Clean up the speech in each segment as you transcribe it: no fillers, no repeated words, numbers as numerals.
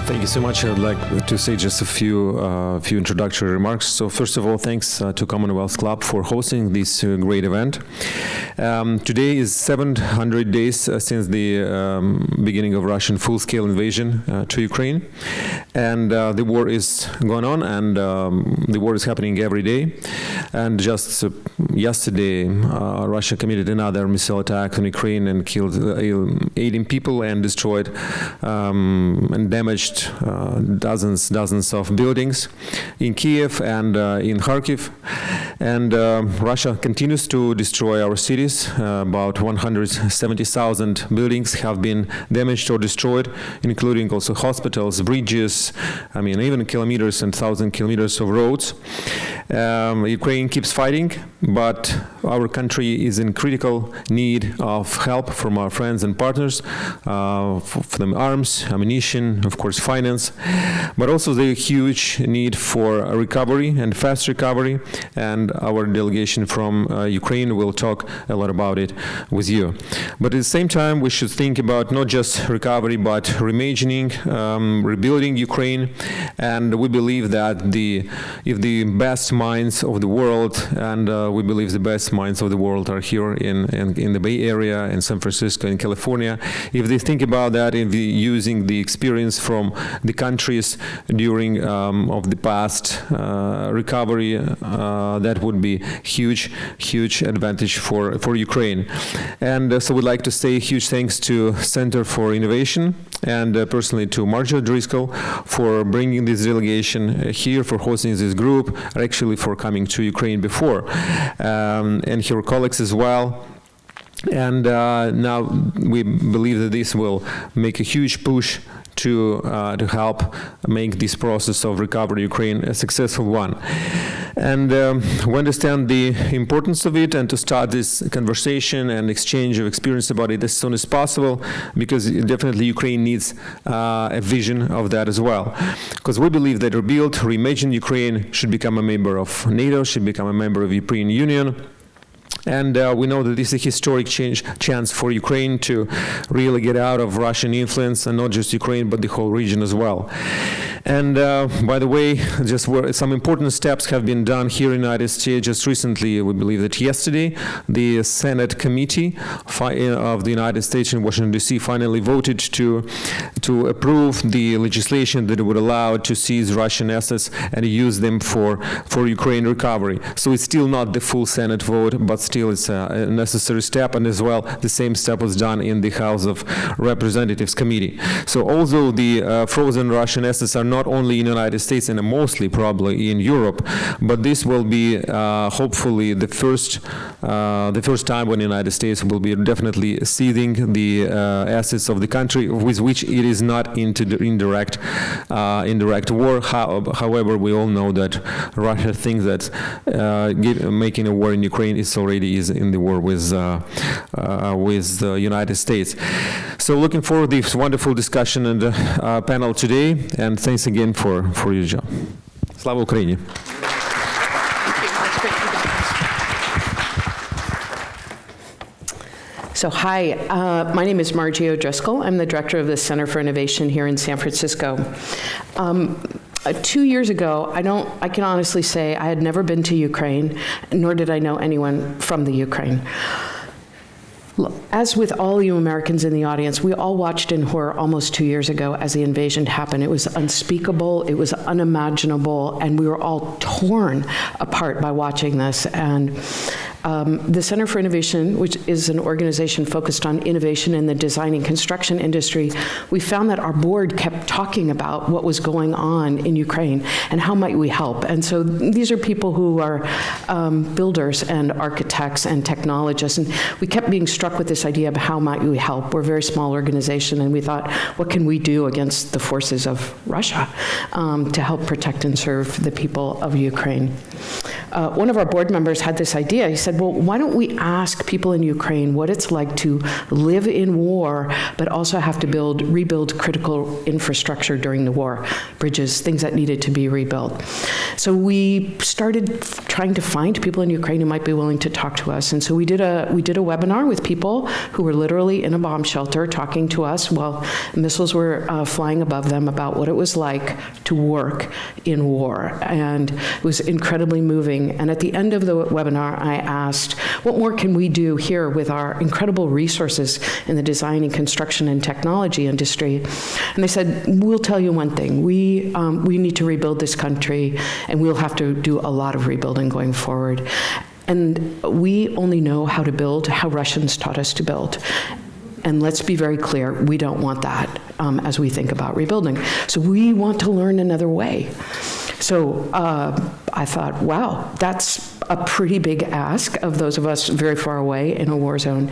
Thank you so much. I'd like to say just a few introductory remarks. So first of all, thanks to Commonwealth Club for hosting this great event. Today is 700 days since the beginning of Russian full-scale invasion to Ukraine. And the war is going on, and the war is happening every day. And just yesterday, Russia committed another missile attack on Ukraine and killed 18 people and destroyed and damaged dozens of buildings in Kiev and in Kharkiv. And Russia continues to destroy our cities. About 170,000 buildings have been damaged or destroyed, including also hospitals, bridges, even kilometers and 1,000 kilometers of roads. Ukraine keeps fighting, but our country is in critical need of help from our friends and partners, for them arms, ammunition, of course finance, but also the huge need for a recovery and fast recovery. And our delegation from Ukraine will talk a lot about it with you. But at the same time, we should think about not just recovery, but reimagining, rebuilding Ukraine. And we believe that if the best minds of the world, and we believe the best minds of the world are here in the Bay Area, in San Francisco, in California, if they think about that, if using the experience from the countries during of the past recovery, that would be huge advantage for Ukraine. And so we'd like to say huge thanks to Center for Innovation and personally to Marjorie Driscoll for bringing this delegation here, for hosting this group, or actually for coming to Ukraine before, and her colleagues as well. And now we believe that this will make a huge push to help make this process of recovery Ukraine a successful one. And we understand the importance of it, and to start this conversation and exchange of experience about it as soon as possible, because definitely Ukraine needs a vision of that as well. Because we believe that reimagined Ukraine should become a member of NATO, should become a member of the European Union. And we know that this is a historic chance for Ukraine to really get out of Russian influence, and not just Ukraine, but the whole region as well. And by the way, some important steps have been done here in the United States. Just recently, we believe that yesterday, the Senate Committee of the United States in Washington, D.C. finally voted to approve the legislation that would allow to seize Russian assets and use them for Ukraine recovery. So it's still not the full Senate vote, but still it's a necessary step, and as well, the same step was done in the House of Representatives Committee. So although the frozen Russian assets are not only in the United States and mostly probably in Europe, but this will be hopefully the first time when the United States will be definitely seizing the assets of the country with which it is not into the indirect war. However, we all know that Russia thinks that making a war in Ukraine is already in the war with the United States. So looking forward to this wonderful discussion and panel today, and thanks again for your job. Slava Ukraini! So hi, my name is Marjorie O'Driscoll. I'm the director of the Center for Innovation here in San Francisco. 2 years ago, I can honestly say I had never been to Ukraine, nor did I know anyone from the Ukraine. As with all you Americans in the audience, we all watched in horror almost 2 years ago as the invasion happened. It was unspeakable, it was unimaginable, and we were all torn apart by watching this. And the Center for Innovation, which is an organization focused on innovation in the design and construction industry, we found that our board kept talking about what was going on in Ukraine and how might we help. And so these are people who are builders and architects and technologists, and we kept being struck with this idea of how might we help. We're a very small organization, and we thought, what can we do against the forces of Russia to help protect and serve the people of Ukraine? one of our board members had this idea. He said, well, why don't we ask people in Ukraine what it's like to live in war, but also have to rebuild critical infrastructure during the war, bridges, things that needed to be rebuilt. So we started trying to find people in Ukraine who might be willing to talk to us. And so we did a webinar with people who were literally in a bomb shelter talking to us while missiles were flying above them about what it was like to work in war. And it was incredibly moving. And at the end of the webinar, I asked, what more can we do here with our incredible resources in the design and construction and technology industry? And they said, we'll tell you one thing. We need to rebuild this country, and we'll have to do a lot of rebuilding going forward. And we only know how to build how Russians taught us to build. And let's be very clear, we don't want that as we think about rebuilding. So we want to learn another way. So I thought, wow, that's a pretty big ask of those of us very far away in a war zone.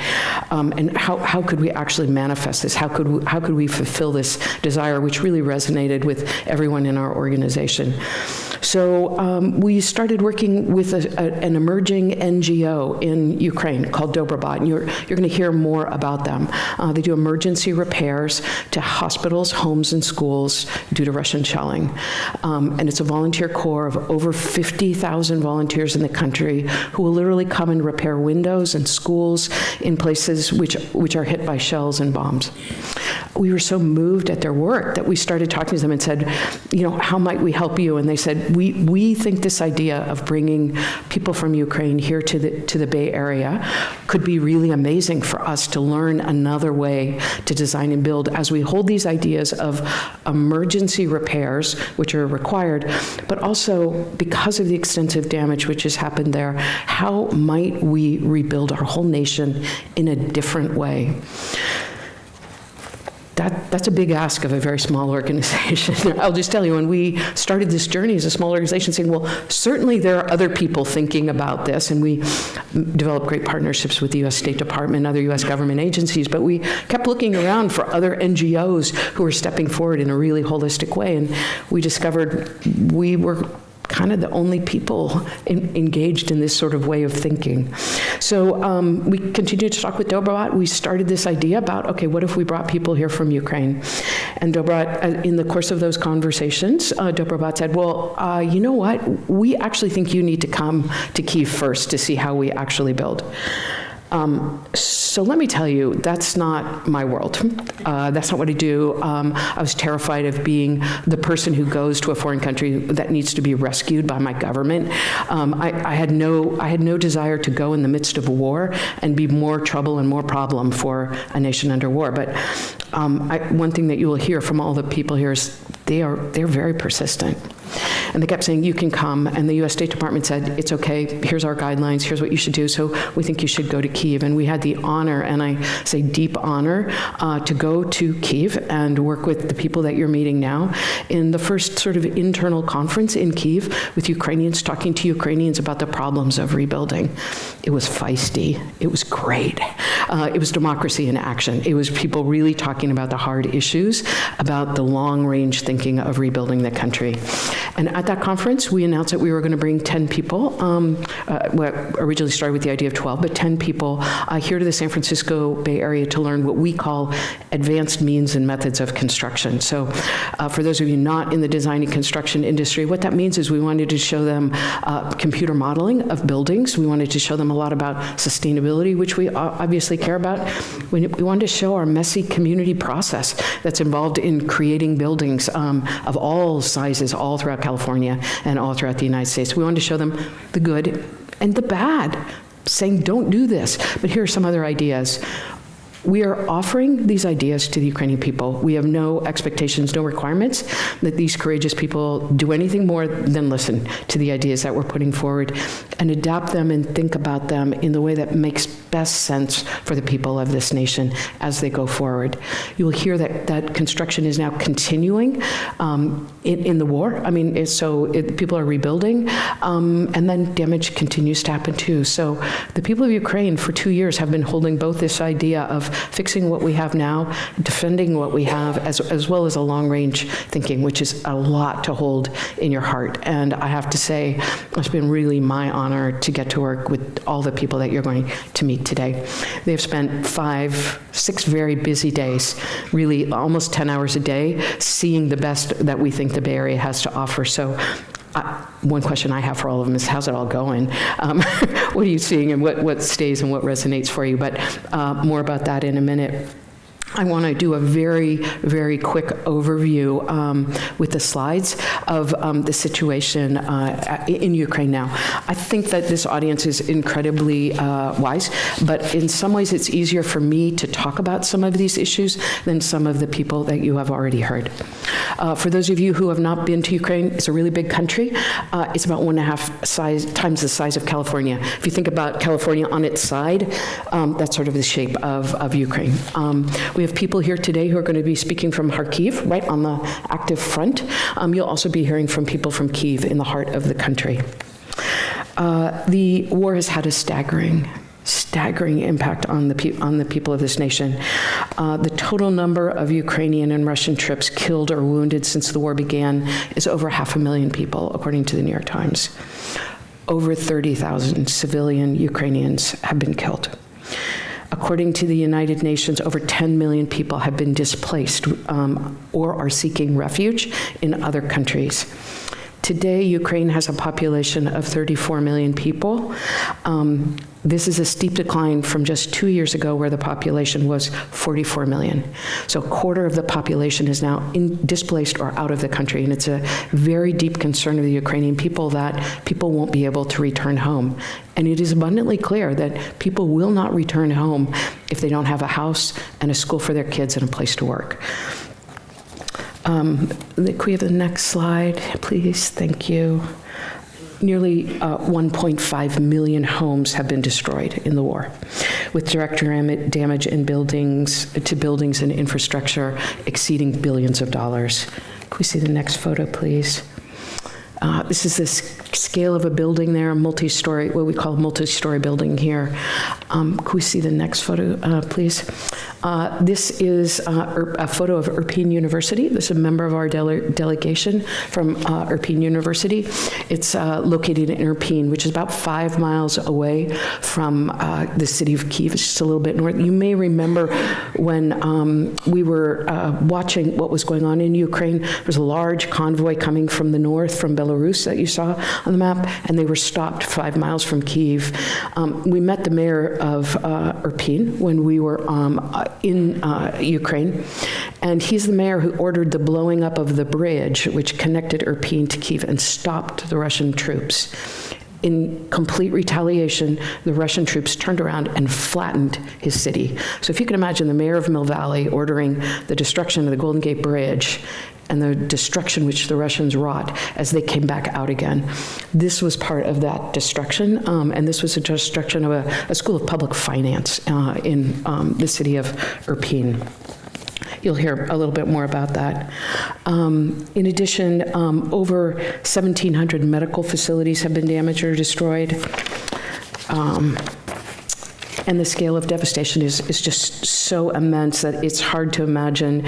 And how could we actually manifest this? How could we fulfill this desire, which really resonated with everyone in our organization? So we started working with an emerging NGO in Ukraine called Dobrobat, and you're going to hear more about them. They do emergency repairs to hospitals, homes, and schools due to Russian shelling. And it's a volunteer corps of over 50,000 volunteers in the country who will literally come and repair windows and schools in places which are hit by shells and bombs. We were so moved at their work that we started talking to them and said, how might we help you? And they said, we think this idea of bringing people from Ukraine here to the Bay Area could be really amazing for us to learn another way to design and build as we hold these ideas of emergency repairs, which are required, but also because of the extensive damage which has happened there, how might we rebuild our whole nation in a different way? That's a big ask of a very small organization. I'll just tell you, when we started this journey as a small organization, saying, well, certainly there are other people thinking about this, and we developed great partnerships with the U.S. State Department and other U.S. government agencies, but we kept looking around for other NGOs who were stepping forward in a really holistic way, and we discovered we were kind of the only people engaged in this sort of way of thinking. So we continued to talk with Dobrobat. We started this idea about, okay, what if we brought people here from Ukraine? And Dobrobat, in the course of those conversations, Dobrobat said, well, you know what? We actually think you need to come to Kyiv first to see how we actually build. So let me tell you, that's not my world. That's not what I do. I was terrified of being the person who goes to a foreign country that needs to be rescued by my government. I had no desire to go in the midst of a war and be more trouble and more problem for a nation under war. But one thing that you will hear from all the people here is they're very persistent. And they kept saying, you can come. And the U.S. State Department said, it's okay, here's our guidelines, here's what you should do. So we think you should go to Kyiv. And we had the honor, and I say deep honor, to go to Kyiv and work with the people that you're meeting now in the first sort of internal conference in Kyiv with Ukrainians talking to Ukrainians about the problems of rebuilding. It was feisty. It was great. It was democracy in action. It was people really talking about the hard issues, about the long-range thinking of rebuilding the country. And at that conference, we announced that we were going to bring 10 people. We originally started with the idea of 12, but 10 people here to the San Francisco Bay Area to learn what we call advanced means and methods of construction. So for those of you not in the design and construction industry, what that means is we wanted to show them computer modeling of buildings. We wanted to show them a lot about sustainability, which we obviously care about. We wanted to show our messy community process that's involved in creating buildings of all sizes, all throughout California and all throughout the United States. We wanted to show them the good and the bad, saying don't do this. But here are some other ideas. We are offering these ideas to the Ukrainian people. We have no expectations, no requirements that these courageous people do anything more than listen to the ideas that we're putting forward and adapt them and think about them in the way that makes best sense for the people of this nation as they go forward. You will hear that construction is now continuing in the war. I mean, people are rebuilding, and then damage continues to happen too. So the people of Ukraine for 2 years have been holding both this idea of fixing what we have now, defending what we have, as well as a long-range thinking, which is a lot to hold in your heart. And I have to say, it's been really my honor to get to work with all the people that you're going to meet today. They've spent 5-6 very busy days, really almost 10 hours a day, seeing the best that we think the Bay Area has to offer. So one question I have for all of them is, how's it all going? What are you seeing, and what stays and what resonates for you? But more about that in a minute. I want to do a very, very quick overview with the slides of the situation in Ukraine now. I think that this audience is incredibly wise, but in some ways it's easier for me to talk about some of these issues than some of the people that you have already heard. For those of you who have not been to Ukraine, it's a really big country. It's about 1.5 times the size of California. If you think about California on its side, that's sort of the shape of Ukraine. We have people here today who are going to be speaking from Kharkiv, right on the active front. You'll also be hearing from people from Kyiv in the heart of the country. The war has had a staggering impact on the people of this nation. The total number of Ukrainian and Russian troops killed or wounded since the war began is over 500,000 people, according to the New York Times. Over 30,000 civilian Ukrainians have been killed. According to the United Nations, over 10 million people have been displaced or are seeking refuge in other countries. Today, Ukraine has a population of 34 million people. This is a steep decline from just 2 years ago, where the population was 44 million. So a quarter of the population is now displaced or out of the country, and it's a very deep concern of the Ukrainian people that people won't be able to return home. And it is abundantly clear that people will not return home if they don't have a house and a school for their kids and a place to work. Can we have the next slide, please? Thank you. Nearly 1.5 million homes have been destroyed in the war, with direct damage in buildings and infrastructure exceeding billions of dollars. Can we see the next photo, please? This is the scale of a building there, multi-story, what we call a multi-story building here. Can we see the next photo, please? This is a photo of Irpin University. This is a member of our delegation from Irpin University. It's located in Irpin, which is about 5 miles away from the city of Kyiv. It's just a little bit north. You may remember when we were watching what was going on in Ukraine. There was a large convoy coming from the north, from Belarus, that you saw on the map, and they were stopped 5 miles from Kyiv. We met the mayor of Irpin when we were in Ukraine, and he's the mayor who ordered the blowing up of the bridge which connected Irpin to Kyiv and stopped the Russian troops. In complete retaliation, the Russian troops turned around and flattened his city. So if you can imagine the mayor of Mill Valley ordering the destruction of the Golden Gate Bridge and the destruction which the Russians wrought as they came back out again. This was part of that destruction, and this was a destruction of a school of public finance in the city of Irpin. You'll hear a little bit more about that. In addition, over 1,700 medical facilities have been damaged or destroyed. And the scale of devastation is just so immense that it's hard to imagine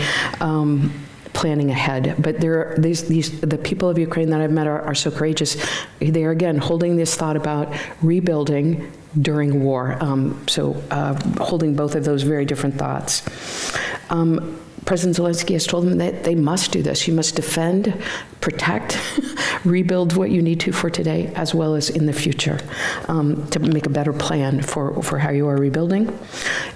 planning ahead. But there are the people of Ukraine that I've met are so courageous. They are, again, holding this thought about rebuilding during war. Holding both of those very different thoughts. President Zelensky has told them that they must do this. You must defend, protect, rebuild what you need to for today, as well as in the future, to make a better plan for how you are rebuilding.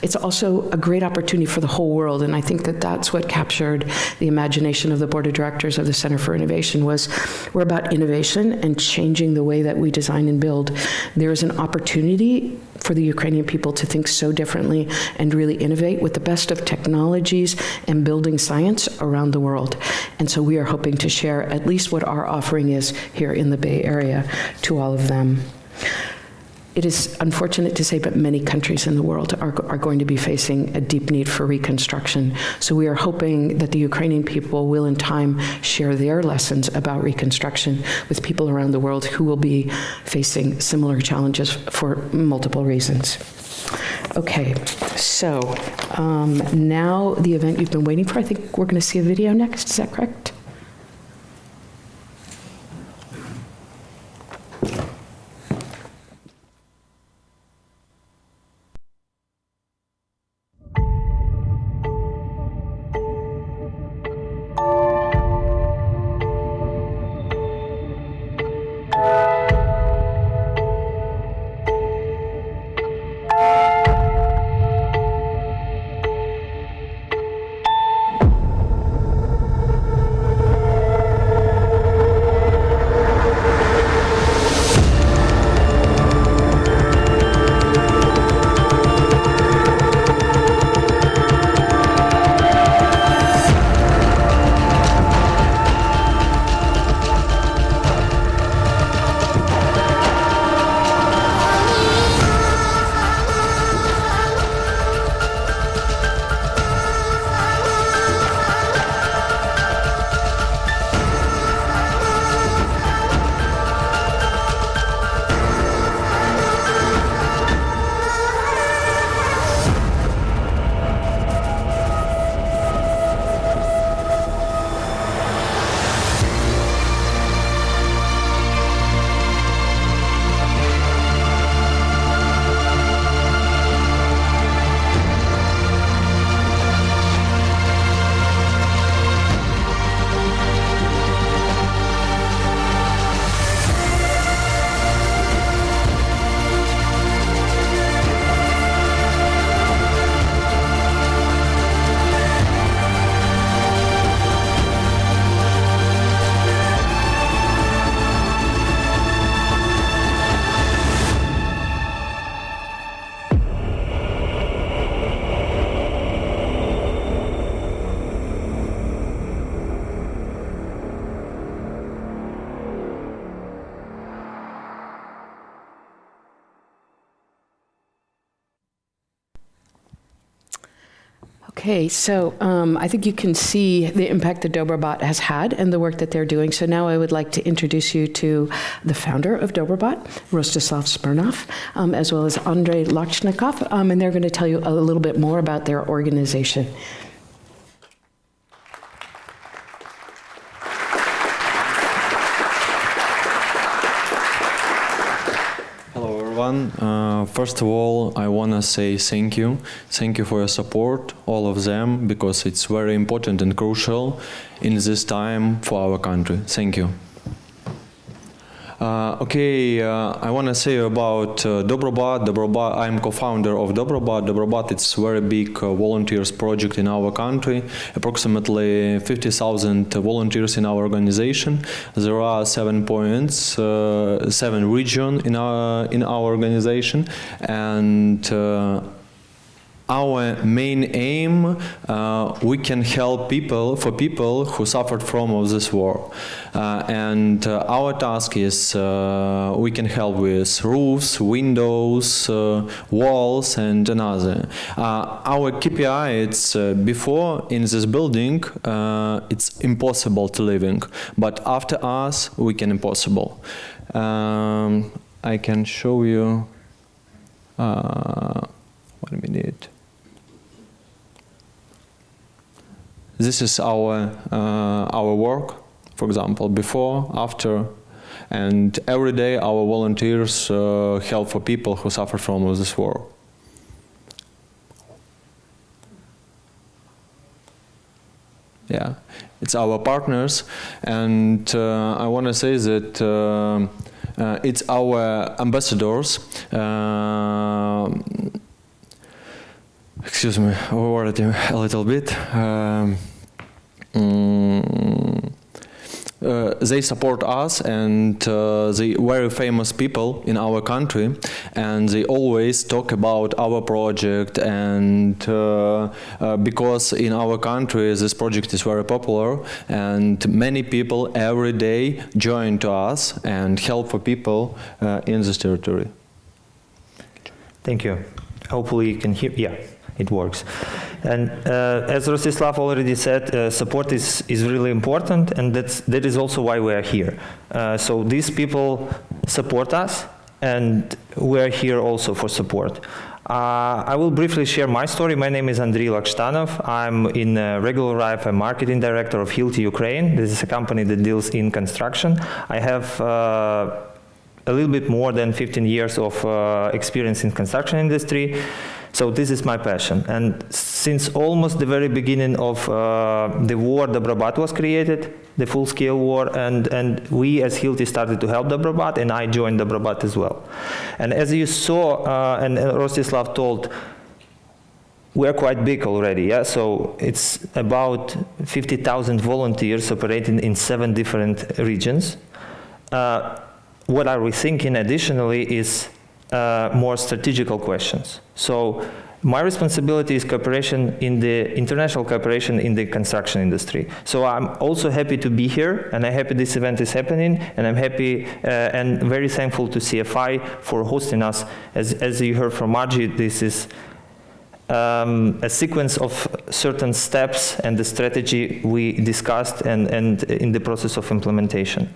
It's also a great opportunity for the whole world, and I think that that's what captured the imagination of the board of directors of the Center for Innovation. We're about innovation and changing the way that we design and build. There is an opportunity for the Ukrainian people to think so differently and really innovate with the best of technologies and building science around the world. And so we are hoping to share at least what our offering is here in the Bay Area to all of them. It is unfortunate to say, but many countries in the world are going to be facing a deep need for reconstruction. So we are hoping that the Ukrainian people will in time share their lessons about reconstruction with people around the world who will be facing similar challenges for multiple reasons. Okay, so now the event you've been waiting for. I think we're going to see a video next. Is that correct? Okay, so I think you can see the impact that Dobrobat has had and the work that they're doing. So now I would like to introduce you to the founder of Dobrobat, Rostislav Smirnov, as well as Andrei Lochnikov, and they're going to tell you a little bit more about their organization. First of all, I want to say thank you. Thank you for your support, all of them, because it's very important and crucial in this time for our country. Thank you. I want to say about Dobrobat. I'm co-founder of Dobrobat. Dobrobat is a very big volunteers project in our country. Approximately 50,000 volunteers in our organization. There are 7 points, 7 regions in our organization, and our main aim, we can help people who suffered from this war. And our task is we can help with roofs, windows, walls, and another. Our KPI, it's before in this building, it's impossible to living, but after us, we can impossible. I can show you 1 minute. This is our work, for example, before, after, and every day our volunteers help for people who suffer from this war. Yeah, it's our partners, and I want to say that it's our ambassadors. Excuse me, overworded a little bit. They support us, and they very famous people in our country, and they always talk about our project, and because in our country this project is very popular, and many people every day join to us and help for people in this territory. Thank you. Hopefully you can hear. Yeah. It works. And as Rostislav already said, support is really important, and that is also why we are here. So these people support us, and we're here also for support. I will briefly share my story. My name is Andriy Lakshtanov. I'm in regular life a marketing director of Hilti Ukraine. This is a company that deals in construction. I have a little bit more than 15 years of experience in construction industry. So this is my passion. And since almost the very beginning of the war, Dobrobat was created, the full-scale war, and we as Hilti started to help Dobrobat, and I joined Dobrobat as well. And as you saw, and Rostislav told, we're quite big already, yeah? So it's about 50,000 volunteers operating in 7 different regions. What are we thinking additionally is more strategical questions. So my responsibility is cooperation in the international cooperation in the construction industry. So I'm also happy to be here, and I'm happy this event is happening, and I'm happy and very thankful to CFI for hosting us. As you heard from Margie, this is a sequence of certain steps and the strategy we discussed and in the process of implementation.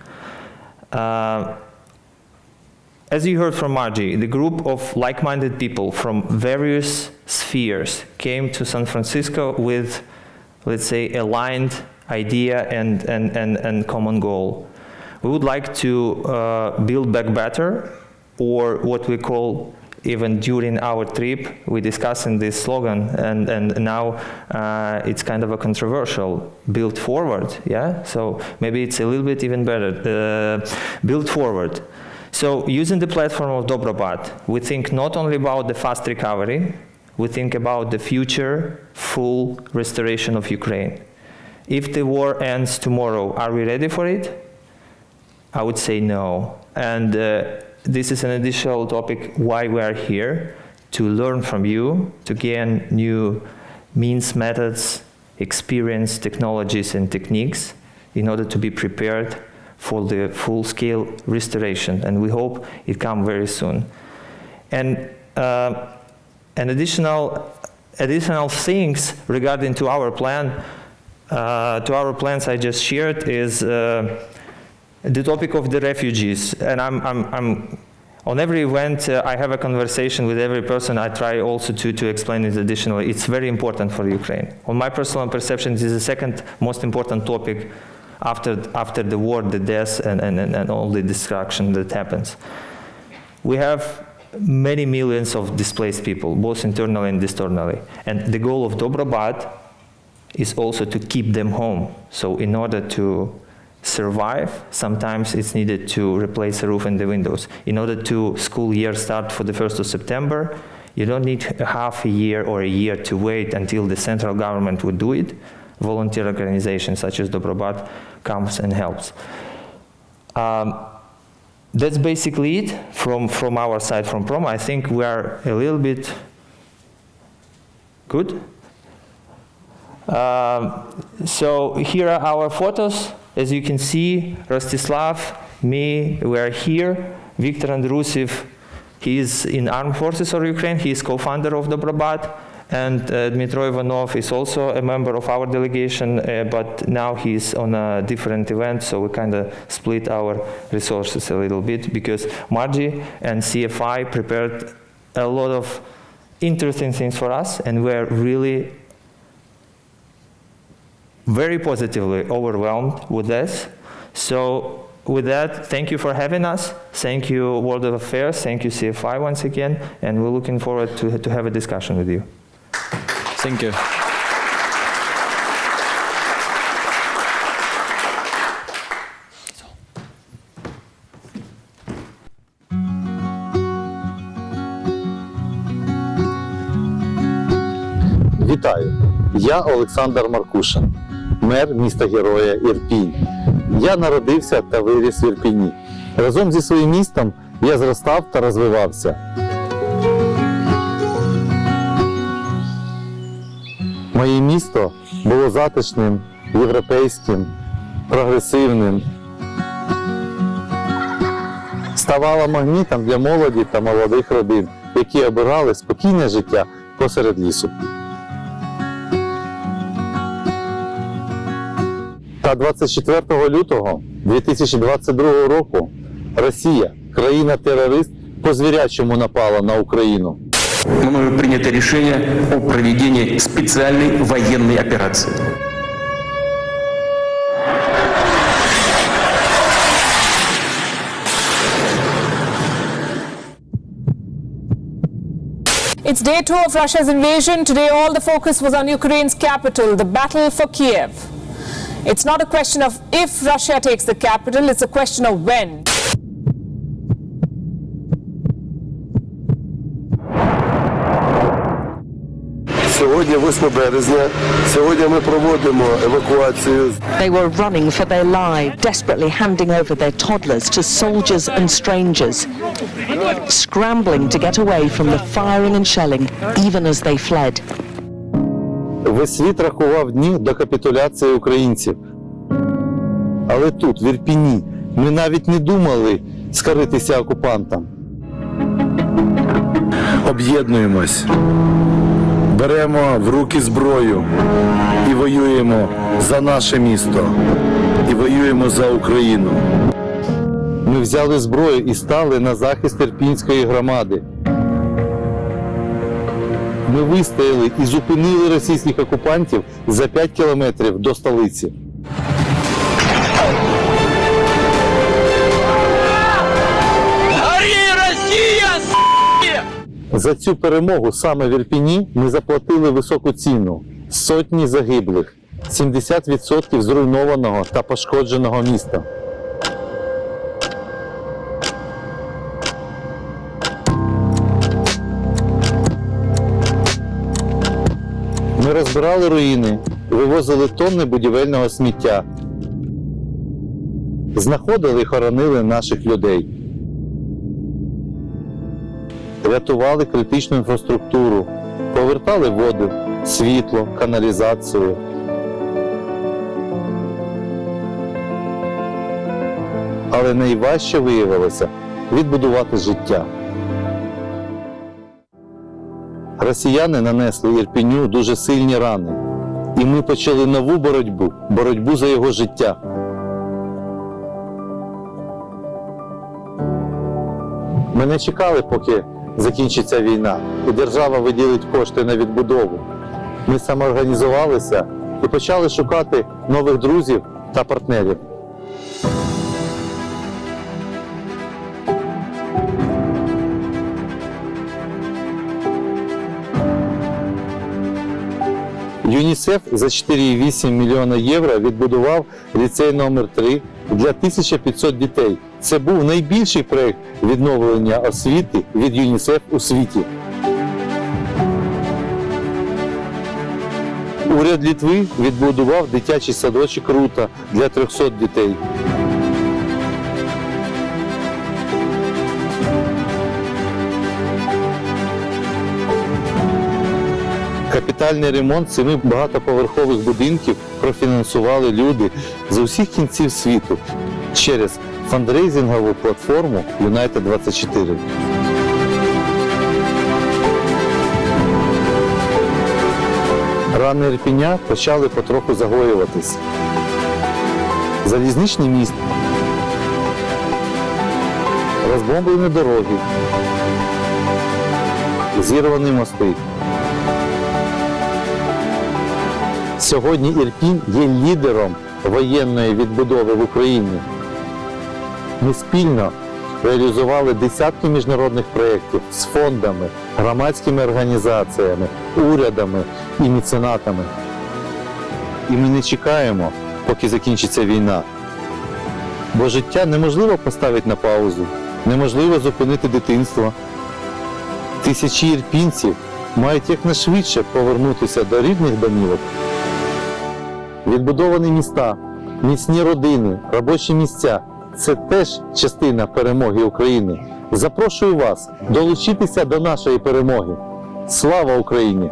As you heard from Margie, the group of like-minded people from various spheres came to San Francisco with, let's say, aligned idea and common goal. We would like to build back better, or what we call, even during our trip, we discussed in this slogan, and now it's kind of a controversial, build forward, yeah? So maybe it's a little bit even better, build forward. So using the platform of Dobrobat, we think not only about the fast recovery, we think about the future full restoration of Ukraine. If the war ends tomorrow, are we ready for it? I would say no. And this is an additional topic why we are here, to learn from you, to gain new means, methods, experience, technologies, and techniques in order to be prepared for the full-scale restoration, and we hope it comes very soon. And additional things regarding to our plan, to our plans I just shared is the topic of the refugees. And I'm on every event I have a conversation with every person. I try also to explain it additionally. It's very important for Ukraine. On my personal perception, this is the second most important topic after the war, the deaths, and all the destruction that happens. We have many millions of displaced people, both internally and externally. And the goal of Dobrobat is also to keep them home. So in order to survive, sometimes it's needed to replace the roof and the windows. In order to school year start for the 1st of September, you don't need half a year or a year to wait until the central government would do it. Volunteer organizations such as Dobrobat comes and helps. That's basically it from our side, from Promo. I think we are a little bit good. So here are our photos. As you can see, Rostislav, me, we are here. Viktor Andrusev, he is in Armed Forces of Ukraine. He is co-founder of Dobrobat. And Dmitro Ivanov is also a member of our delegation, but now he's on a different event, so we kind of split our resources a little bit, because Margie and CFI prepared a lot of interesting things for us, and we're really very positively overwhelmed with this. So with that, thank you for having us. Thank you, World of Affairs. Thank you, CFI, once again, and we're looking forward to have a discussion with you. Thank you. Вітаю! Я Олександр Маркушин, мер міста-героя Ірпінь. Я народився та виріс в Ірпіні. Разом зі своїм містом я зростав та розвивався. Моє місто було затишним, європейським, прогресивним. Ставало магнітом для молоді та молодих родин, які обирали спокійне життя посеред лісу. Та 24 лютого 2022 року Росія, країна-терорист, по-звірячому напала на Україну. Мною принято решение о проведении специальной военной операции. It's day 2 of Russia's invasion. Today all the focus was on Ukraine's capital, the battle for Kiev. It's not a question of if Russia takes the capital, it's a question of when. Сьогодні 8 березня. Сьогодні ми проводимо евакуацію. They were running for their lives, desperately handing over their toddlers to soldiers and strangers, scrambling to get away from the firing and shelling, even as they fled. Весь світ рахував дні до капітуляції українців. Але тут, в Ірпіні, ми навіть не думали скоритися окупантам. Об'єднуємось. Беремо в руки зброю і воюємо за наше місто. І воюємо за Україну. Ми взяли зброю і стали на захист Ірпінської громади. Ми вистояли і зупинили російських окупантів за 5 кілометрів до столиці. За цю перемогу саме в Ірпіні ми заплатили високу ціну – сотні загиблих, 70% зруйнованого та пошкодженого міста. Ми розбирали руїни, вивозили тонни будівельного сміття, знаходили і хоронили наших людей. Рятували критичну інфраструктуру, повертали воду, світло, каналізацію. Але найважче виявилося відбудувати життя. Росіяни нанесли Ірпіню дуже сильні рани. І ми почали нову боротьбу за його життя. Ми не чекали, поки закінчиться війна, і держава виділить кошти на відбудову. Ми самоорганізувалися і почали шукати нових друзів та партнерів. ЮНІСЕФ за 4,8 мільйона євро відбудував ліцей номер 3 для 1500 дітей. Це був найбільший проєкт відновлення освіти від ЮНІСЕФ у світі. Уряд Литви відбудував дитячий садочок «Рута» для 300 дітей. Капітальний ремонт 7 багатоповерхових будинків профінансували люди з усіх кінців світу через фандрейзингову платформу United24. Рани Ірпіня почали потроху загоюватись. Залізничний міст, розбомблені дороги, зірвані мости. Сьогодні Ірпінь є лідером воєнної відбудови в Україні. Ми спільно реалізували десятки міжнародних проєктів з фондами, громадськими організаціями, урядами і меценатами. І ми не чекаємо, поки закінчиться війна. Бо життя неможливо поставити на паузу, неможливо зупинити дитинство. Тисячі ірпінців мають якнайшвидше повернутися до рідних домівок. Відбудовані міста, міцні родини, робочі місця – це теж частина перемоги України. Запрошую вас долучитися до нашої перемоги. Слава Україні!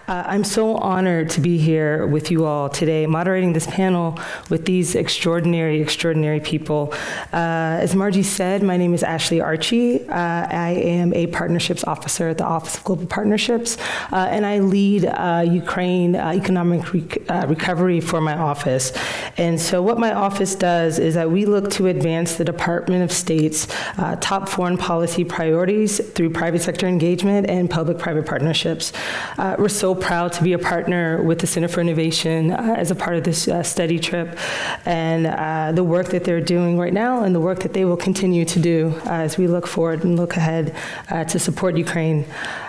I'm so honored to be here with you all today, moderating this panel with these extraordinary people. As Margie said, my name is Ashley Archie. I am a partnerships officer at the Office of Global Partnerships, and I lead Ukraine economic recovery for my office. And so what my office does is that we look to advance the Department of State's top foreign policy priorities through private sector engagement and public-private partnerships. We're so proud to be a partner with the Center for Innovation as a part of this study trip, and the work that they're doing right now and the work that they will continue to do as we look forward and look ahead to support Ukraine.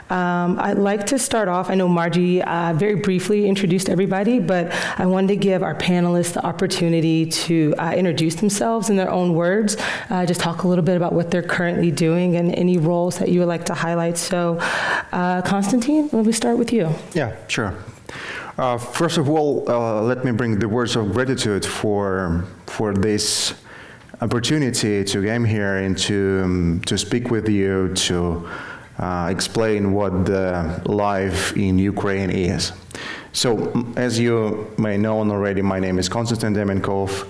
I'd like to start off, I know Margie very briefly introduced everybody, but I wanted to give our panelists the opportunity to introduce themselves in their own words, just talk a little bit about what they're currently doing and any roles that you would like to highlight. So, Konstantin, let me start with you. Yeah, sure. First of all, let me bring the words of gratitude for this opportunity to come here and to speak with you, to explain what the life in Ukraine is. So, as you may know already, my name is Konstantin Demenkov.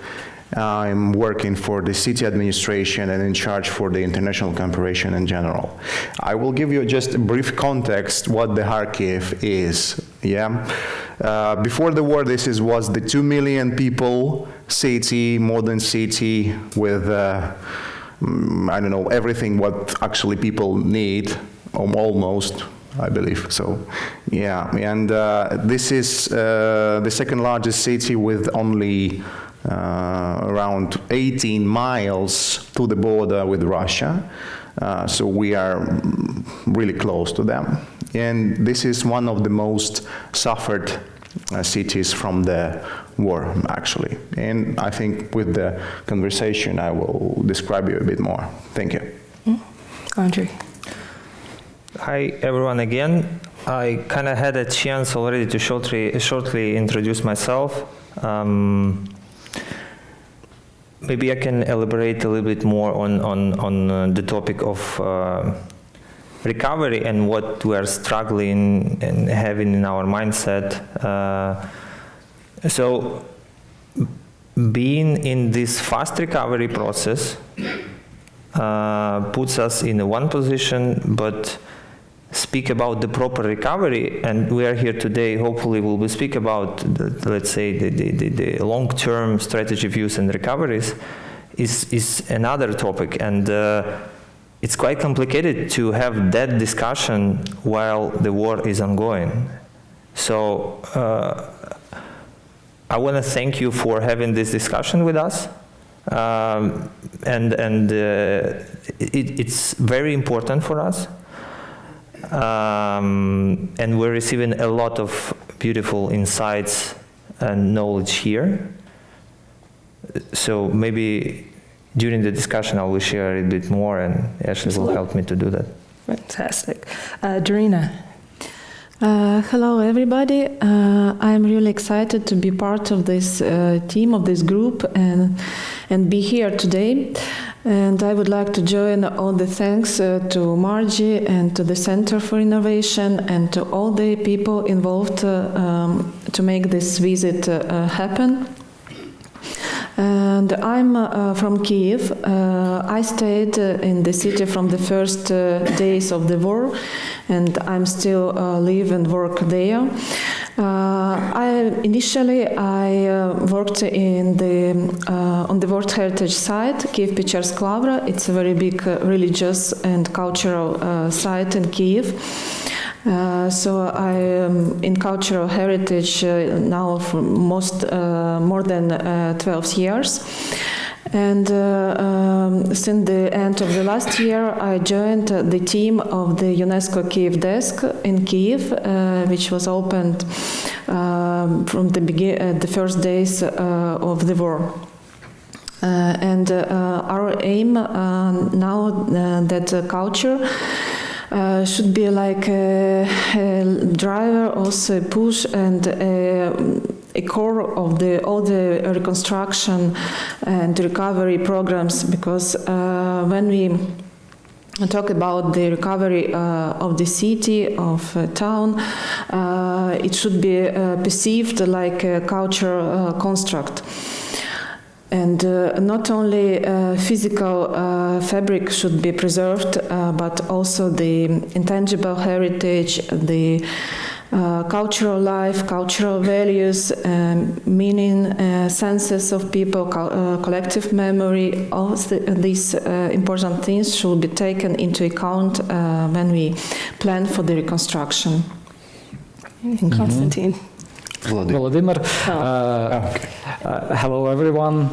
I'm working for the city administration and in charge for the international cooperation in general. I will give you just a brief context what the Kharkiv is. Before the war, was the 2 million people city, modern city with everything what actually people need, almost, I believe. So, and this is the second largest city with only around 18 miles to the border with Russia. So we are really close to them. And this is one of the most suffered cities from the war, actually. And I think with the conversation, I will describe you a bit more. Thank you. Andrei. Hi, everyone, again. I kind of had a chance already to shortly introduce myself. Maybe I can elaborate a little bit more on the topic of recovery and what we are struggling and having in our mindset. So, being in this fast recovery process puts us in one position, but speak about the proper recovery, and we are here today, hopefully we'll speak about, the long-term strategy views and recoveries, is another topic, and it's quite complicated to have that discussion while the war is ongoing. So I want to thank you for having this discussion with us, it's very important for us. And we're receiving a lot of beautiful insights and knowledge here. So maybe during the discussion I will share a bit more, and Ashley will help me to do that. Fantastic. Dorina. Hello, everybody. I'm really excited to be part of this team, of this group, and be here today. And I would like to join all the thanks to Margie and to the Center for Innovation and to all the people involved to make this visit happen. And I'm from Kiev. I stayed in the city from the first days of the war, and I'm still live and work there. Initially I worked in on the World Heritage Site, Kiev-Pechersk Lavra. It's a very big religious and cultural site in Kiev. So I am in cultural heritage now for more than 12 years. And since the end of the last year, I joined the team of the UNESCO Kiev desk in Kiev, which was opened from the first days of the war. And our aim now that culture should be like a driver, also a push, and a core of all the reconstruction and recovery programs, because when we talk about the recovery of the city, of a town, it should be perceived like a cultural construct. And not only physical fabric should be preserved, but also the intangible heritage, the cultural life, cultural values, meaning, senses of people, collective memory. All these important things should be taken into account when we plan for the reconstruction. Konstantin. Vladimir. Hello, everyone.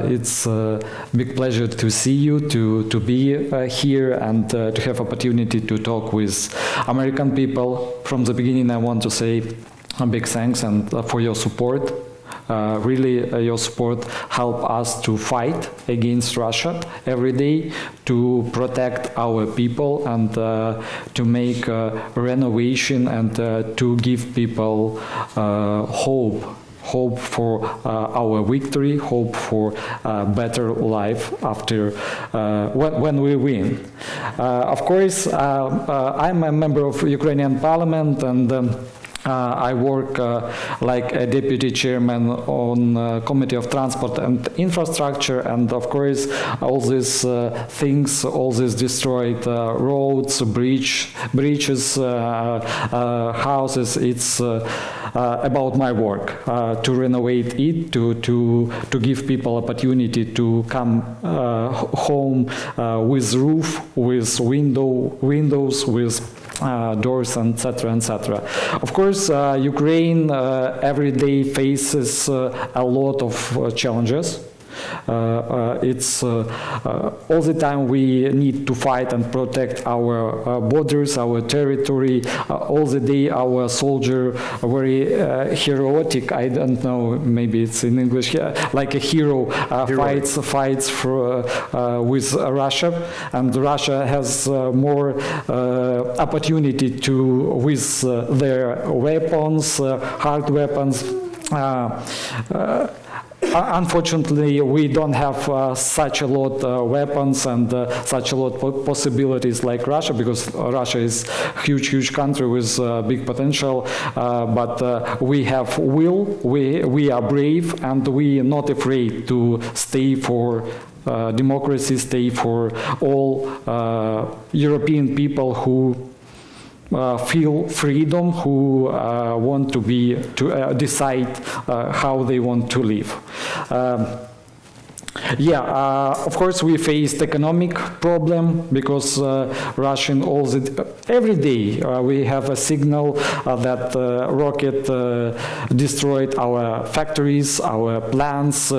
It's a big pleasure to see you, to be here, and to have opportunity to talk with American people. From the beginning, I want to say a big thanks and for your support. Really, your support help us to fight against Russia every day, to protect our people, and to make renovation, and to give people hope for our victory, hope for a better life after when we win. Of course, I'm a member of Ukrainian Parliament, and I work like a deputy chairman on Committee of Transport and Infrastructure, and of course all these things, all these destroyed roads, bridges, houses, it's about my work, to renovate it, to give people opportunity to come home with roof, with windows, with doors, etc., etc. Of course, Ukraine every day faces a lot of challenges. It's all the time we need to fight and protect our borders, our territory. All the day our soldier very heroic, I don't know, maybe it's in English, like a hero, fights for, with Russia, and Russia has more opportunity to, with their weapons, hard weapons. Unfortunately, we don't have such a lot weapons and such a lot possibilities like Russia, because Russia is a huge country with big potential. But we have will, we are brave, and we are not afraid to stay for democracy, stay for all European people who feel freedom, who want to decide how they want to live. Of course, we faced economic problem because every day we have a signal that rocket destroyed our factories, our plants,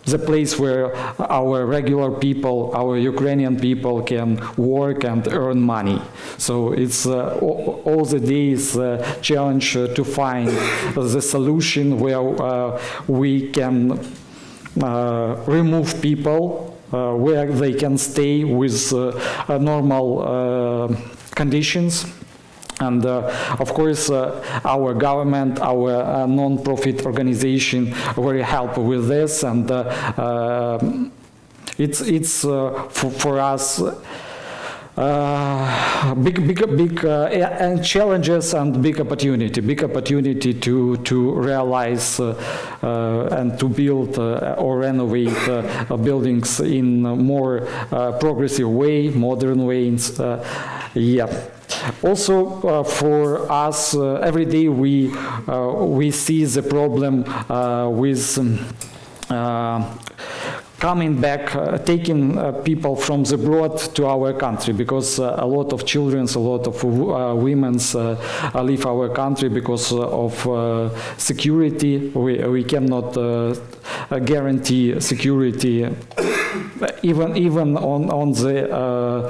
the place where our regular people, our Ukrainian people can work and earn money. So it's all the days challenge to find the solution where we can remove people where they can stay with normal conditions. And of course, our government, our non-profit organization very help with this, and it's for us big and challenges and big opportunity to realize and to build or renovate buildings in more progressive way, modern ways. Also, for us, every day we see the problem with coming back, taking people from the abroad to our country, because a lot of children, a lot of women leave our country because of security. We cannot guarantee security even on the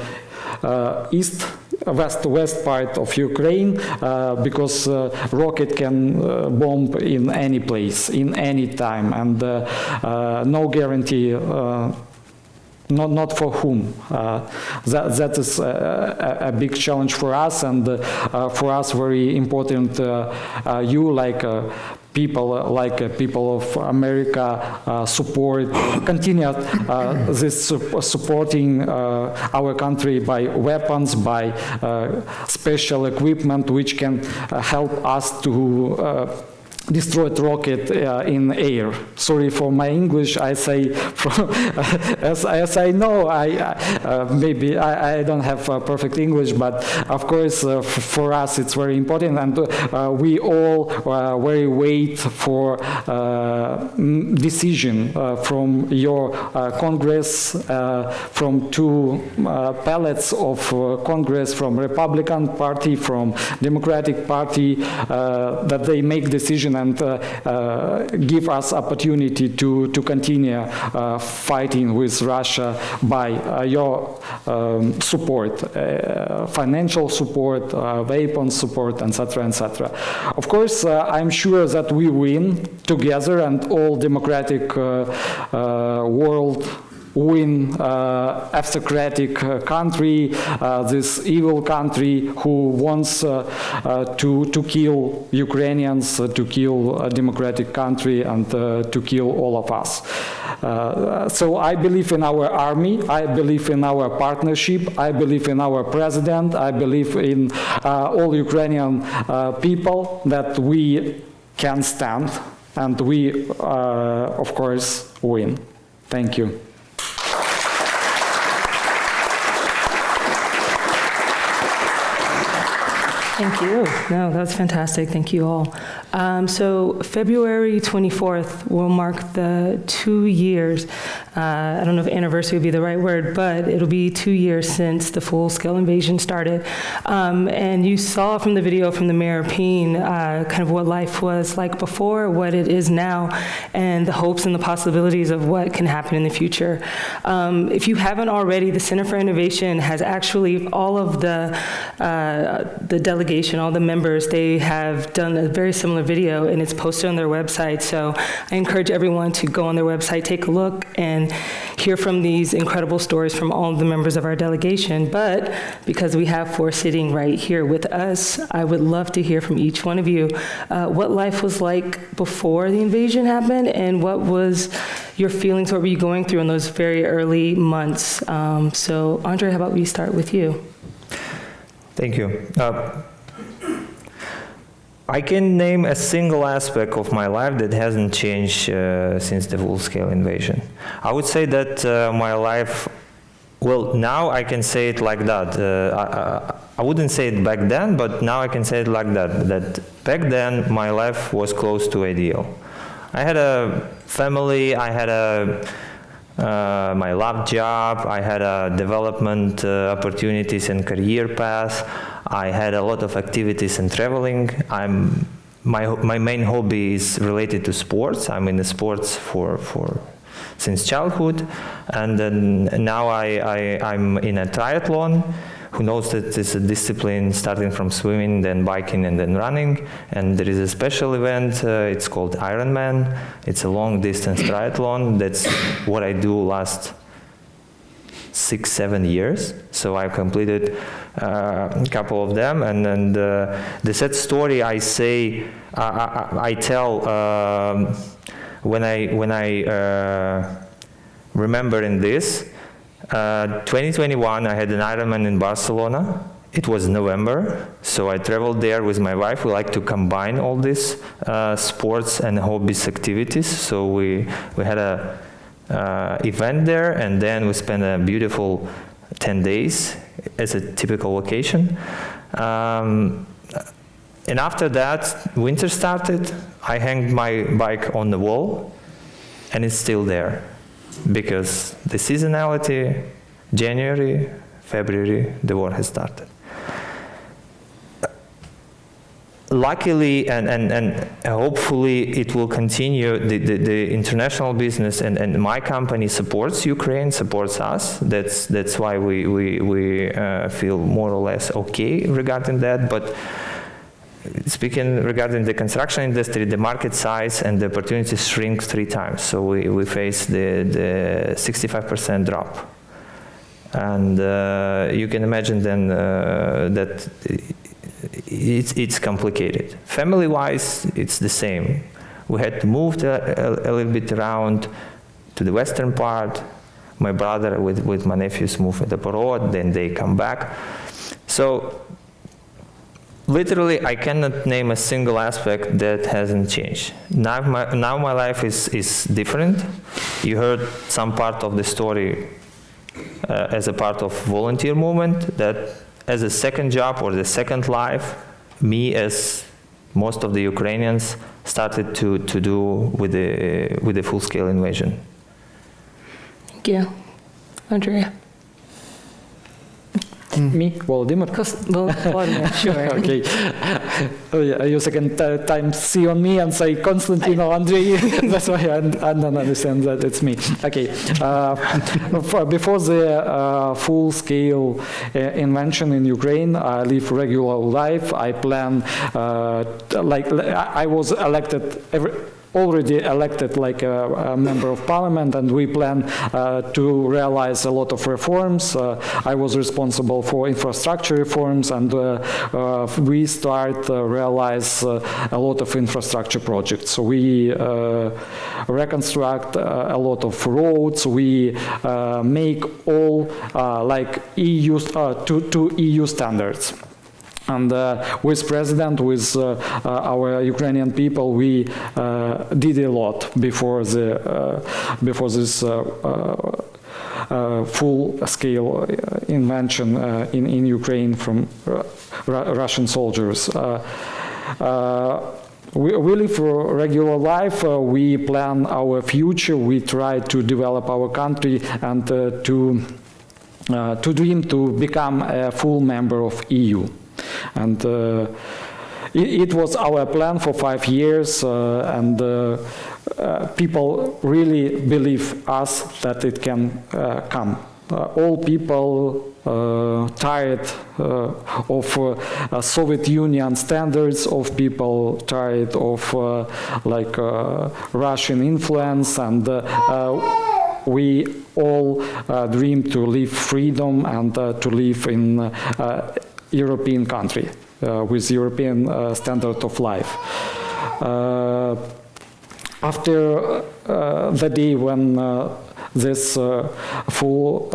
west part of Ukraine, because rocket can bomb in any place, in any time, and no guarantee. Not for whom. That is a big challenge for us, and for us very important. You like people like people of America continue supporting our country by weapons, by special equipment which can help us to destroyed rocket in air. Sorry for my English. I say, as I know, maybe I don't have perfect English, but of course for us it's very important, and we all very wait for decision from your Congress, from two pallets of Congress, from Republican Party, from Democratic Party, that they make decision and give us opportunity to continue fighting with Russia by your support, financial support, weapons support, etc., etc. Of course, I'm sure that we win together, and all democratic world win autocratic country, this evil country who wants to kill Ukrainians, to kill a democratic country, and to kill all of us. So I believe in our army, I believe in our partnership, I believe in our president, I believe in all Ukrainian people that we can stand, and we, of course, win. Thank you. Thank you. No, that was fantastic. Thank you all. So February 24th will mark the 2 years. I don't know if anniversary would be the right word, but it'll be 2 years since the full-scale invasion started. And you saw from the video from the Mayor Irpin kind of what life was like before, what it is now, and the hopes and the possibilities of what can happen in the future. If you haven't already, the Center for Innovation has actually, all of the delegation, all the members, they have done a very similar video, and it's posted on their website. So I encourage everyone to go on their website, take a look, and hear from these incredible stories from all of the members of our delegation. But because we have 4 sitting right here with us, I would love to hear from each one of you what life was like before the invasion happened, and what was your feelings, what were you going through in those very early months. So Andre, how about we start with you? Thank you. I can name a single aspect of my life that hasn't changed since the full-scale invasion. I would say that my life, well, now I can say it like that. I wouldn't say it back then, but now I can say it like that. That back then, my life was close to ideal. I had a family, I had my lab job, I had development opportunities and career path. I had a lot of activities and traveling. My main hobby is related to sports. I'm in the sports since childhood, and then now I'm in a triathlon. Who knows that it's a discipline starting from swimming, then biking, and then running. And there is a special event, it's called Ironman. It's a long distance triathlon. That's what I do last 6-7 years. So I completed a couple of them. And then the sad story I tell when I remember in this, 2021, I had an Ironman in Barcelona. It was November, so I traveled there with my wife. We like to combine all these sports and hobbies activities. So we had a event there, and then we spent a beautiful 10 days as a typical vacation. And after that, winter started. I hanged my bike on the wall, and it's still there. Because the seasonality, January, February, the war has started. Luckily and hopefully it will continue, the international business and my company supports Ukraine, supports us. That's why we feel more or less okay regarding that. But speaking regarding the construction industry, the market size and the opportunities shrink 3 times. So we face the 65% drop. And you can imagine then that it's complicated. Family-wise, it's the same. We had to move a little bit around to the western part. My brother with my nephews moved to Dobrobat, then they come back. So literally, I cannot name a single aspect that hasn't changed. Now my life is different. You heard some part of the story as a part of volunteer movement, that as a second job or the second life, me as most of the Ukrainians started to do with the full-scale invasion. Thank you. Andrea. Me, Volodymyr. Volodymyr, sure. Okay. You second time see on me and say Konstantino, Andrei. That's why I don't understand that it's me. Okay. Before the full-scale invention in Ukraine, I live regular life. I plan, I was elected already elected like a member of parliament, and we plan to realize a lot of reforms. I was responsible for infrastructure reforms, and we start realize a lot of infrastructure projects. So we reconstruct a lot of roads. We make all like EU to EU standards. And with President, with our Ukrainian people, we did a lot before this full-scale invention in Ukraine from Russian soldiers. We live a regular life. We plan our future. We try to develop our country and to dream to become a full member of EU. And it was our plan for 5 years, and people really believe us that it can come. All people tired of Soviet Union standards, of people tired of Russian influence, and we all dream to live freedom and to live in European country with European standard of life. After the day when this full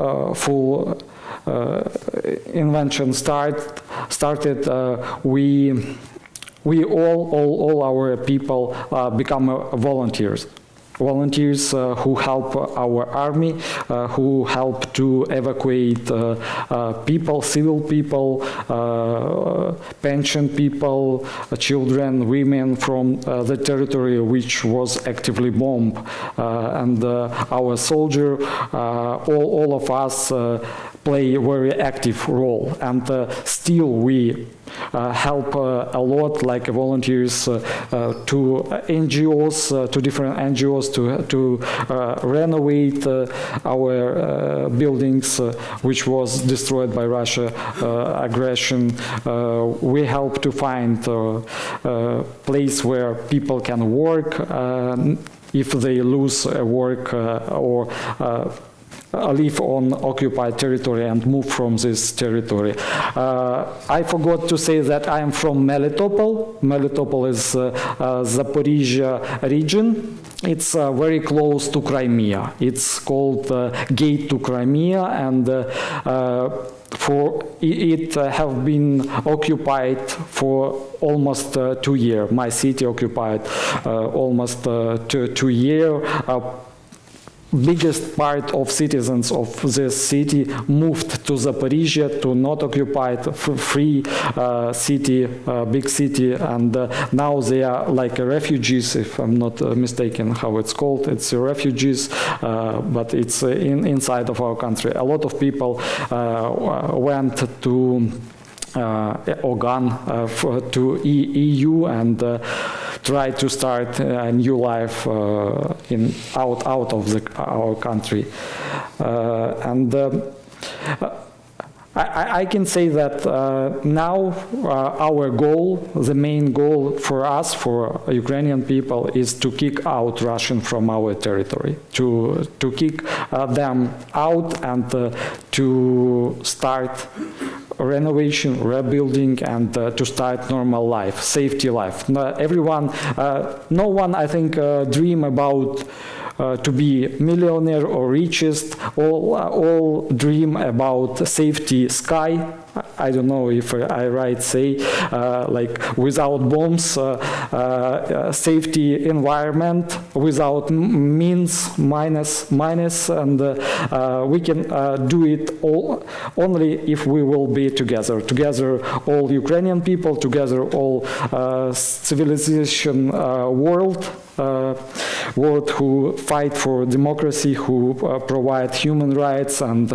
invention started, we all our people become volunteers. Volunteers who help our army, who help to evacuate people, civil people, pension people, children, women from the territory which was actively bombed. And our soldier, all of us play a very active role. And still we help a lot, like volunteers, to NGOs, to different NGOs, to renovate our buildings, which was destroyed by Russia aggression. We help to find a place where people can work if they lose work or live on occupied territory and move from this territory. I forgot to say that I am from Melitopol. Melitopol is Zaporizhia region. It's very close to Crimea. It's called Gate to Crimea, and it have been occupied for almost 2 years. My city occupied almost 2 years. Biggest part of citizens of this city moved to Zaporizhia, to not occupied free city, big city, and now they are like refugees, if I'm not mistaken how it's called. It's refugees, but it's inside of our country. A lot of people went to Ogan to EU and try to start a new life out of our country. I can say that now our goal, the main goal for us, for Ukrainian people, is to kick out Russian from our territory, to kick them out and to start renovation, rebuilding, and to start normal life, safety life. No one, I think, dream about to be millionaire or richest. All dream about safety sky. I don't know if I right say, like without bombs, safety environment, without minus, and we can do it all only if we will be together. Together, all Ukrainian people, together, all civilization world who fight for democracy, who provide human rights and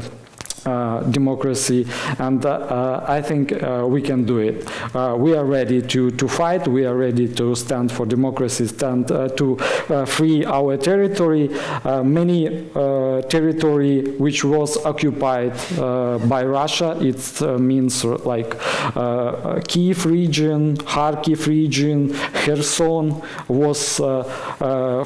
democracy, and I think we can do it. We are ready to fight, we are ready to stand for democracy, stand to free our territory. Many territory which was occupied by Russia, it means like Kiev region, Kharkiv region, Kherson was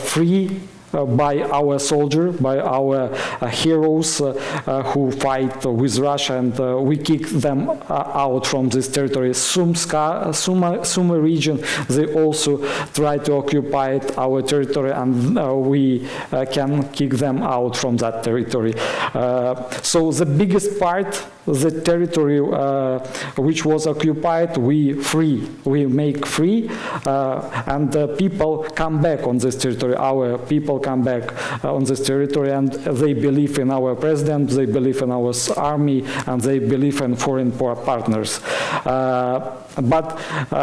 free by our soldiers, by our heroes who fight with Russia, and we kick them out from this territory. Sumy region, they also try to occupy our territory, and we can kick them out from that territory. So the biggest part, the territory which was occupied, we make free, and people come back on this territory. Our people come back on this territory, and they believe in our president, they believe in our army, and they believe in foreign partners. But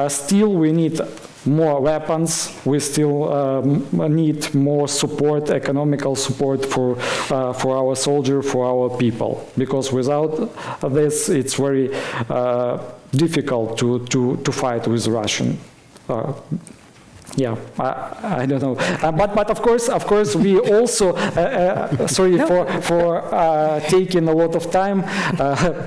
still we need more weapons, we still need more support, economical support for our soldiers, for our people, because without this it's very difficult to fight with Russian. Yeah, I don't know, but of course we also sorry for taking a lot of time,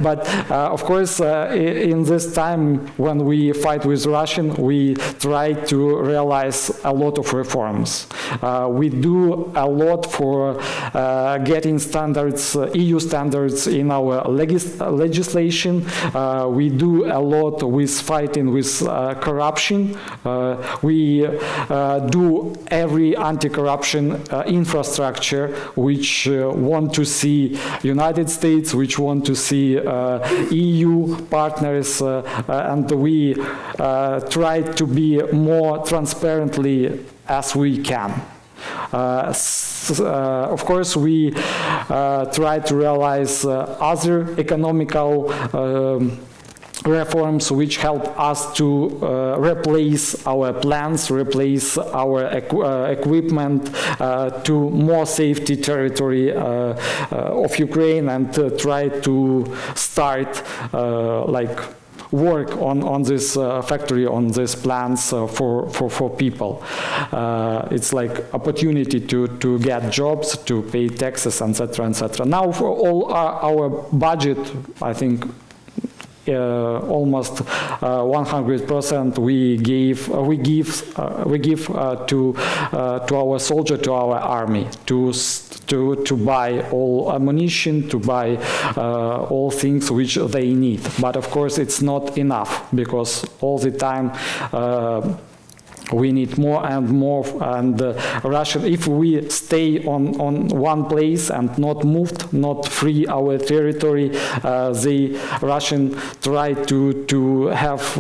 but of course in this time when we fight with Russian, we try to realize a lot of reforms. We do a lot for getting standards, EU standards in our legislation. We do a lot with fighting with corruption. We do every anti-corruption infrastructure which want to see United States, which want to see EU partners, and we try to be more transparently as we can. Of course, we try to realize other economical reforms which help us to replace our plants, replace our equipment to more safety territory of Ukraine, and try to start like work on this factory, on these plants for people. It's like opportunity to get jobs, to pay taxes, etc., etc. Now for all our budget, I think almost 100% we give to our soldier, to our army, to buy all ammunition, to buy all things which they need. But of course it's not enough, because all the time we need more and more, and Russia, if we stay on one place and not moved, not free our territory, the Russian try to have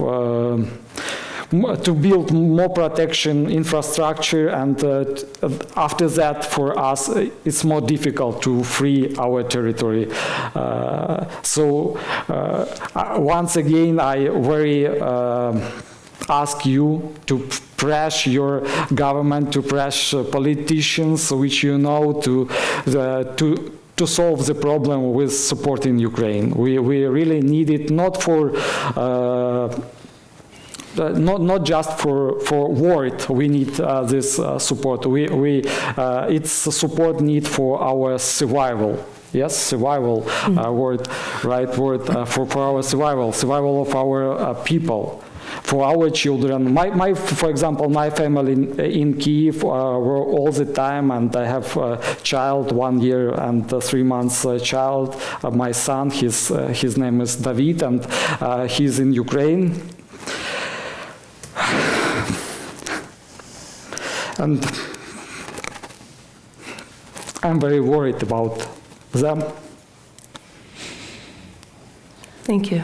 to build more protection infrastructure, and after that for us it's more difficult to free our territory. So once again I very ask you to press your government, to press politicians which you know to solve the problem with supporting Ukraine. We really need it, not for not just for word. We need this support. It's support need for our survival. Yes, survival word, right word for our survival of our people. for our children. For example, my family in Kyiv were all the time, and I have a child, 1 year and 3 months child, my son, his name is David, and he's in Ukraine. And I'm very worried about them. Thank you.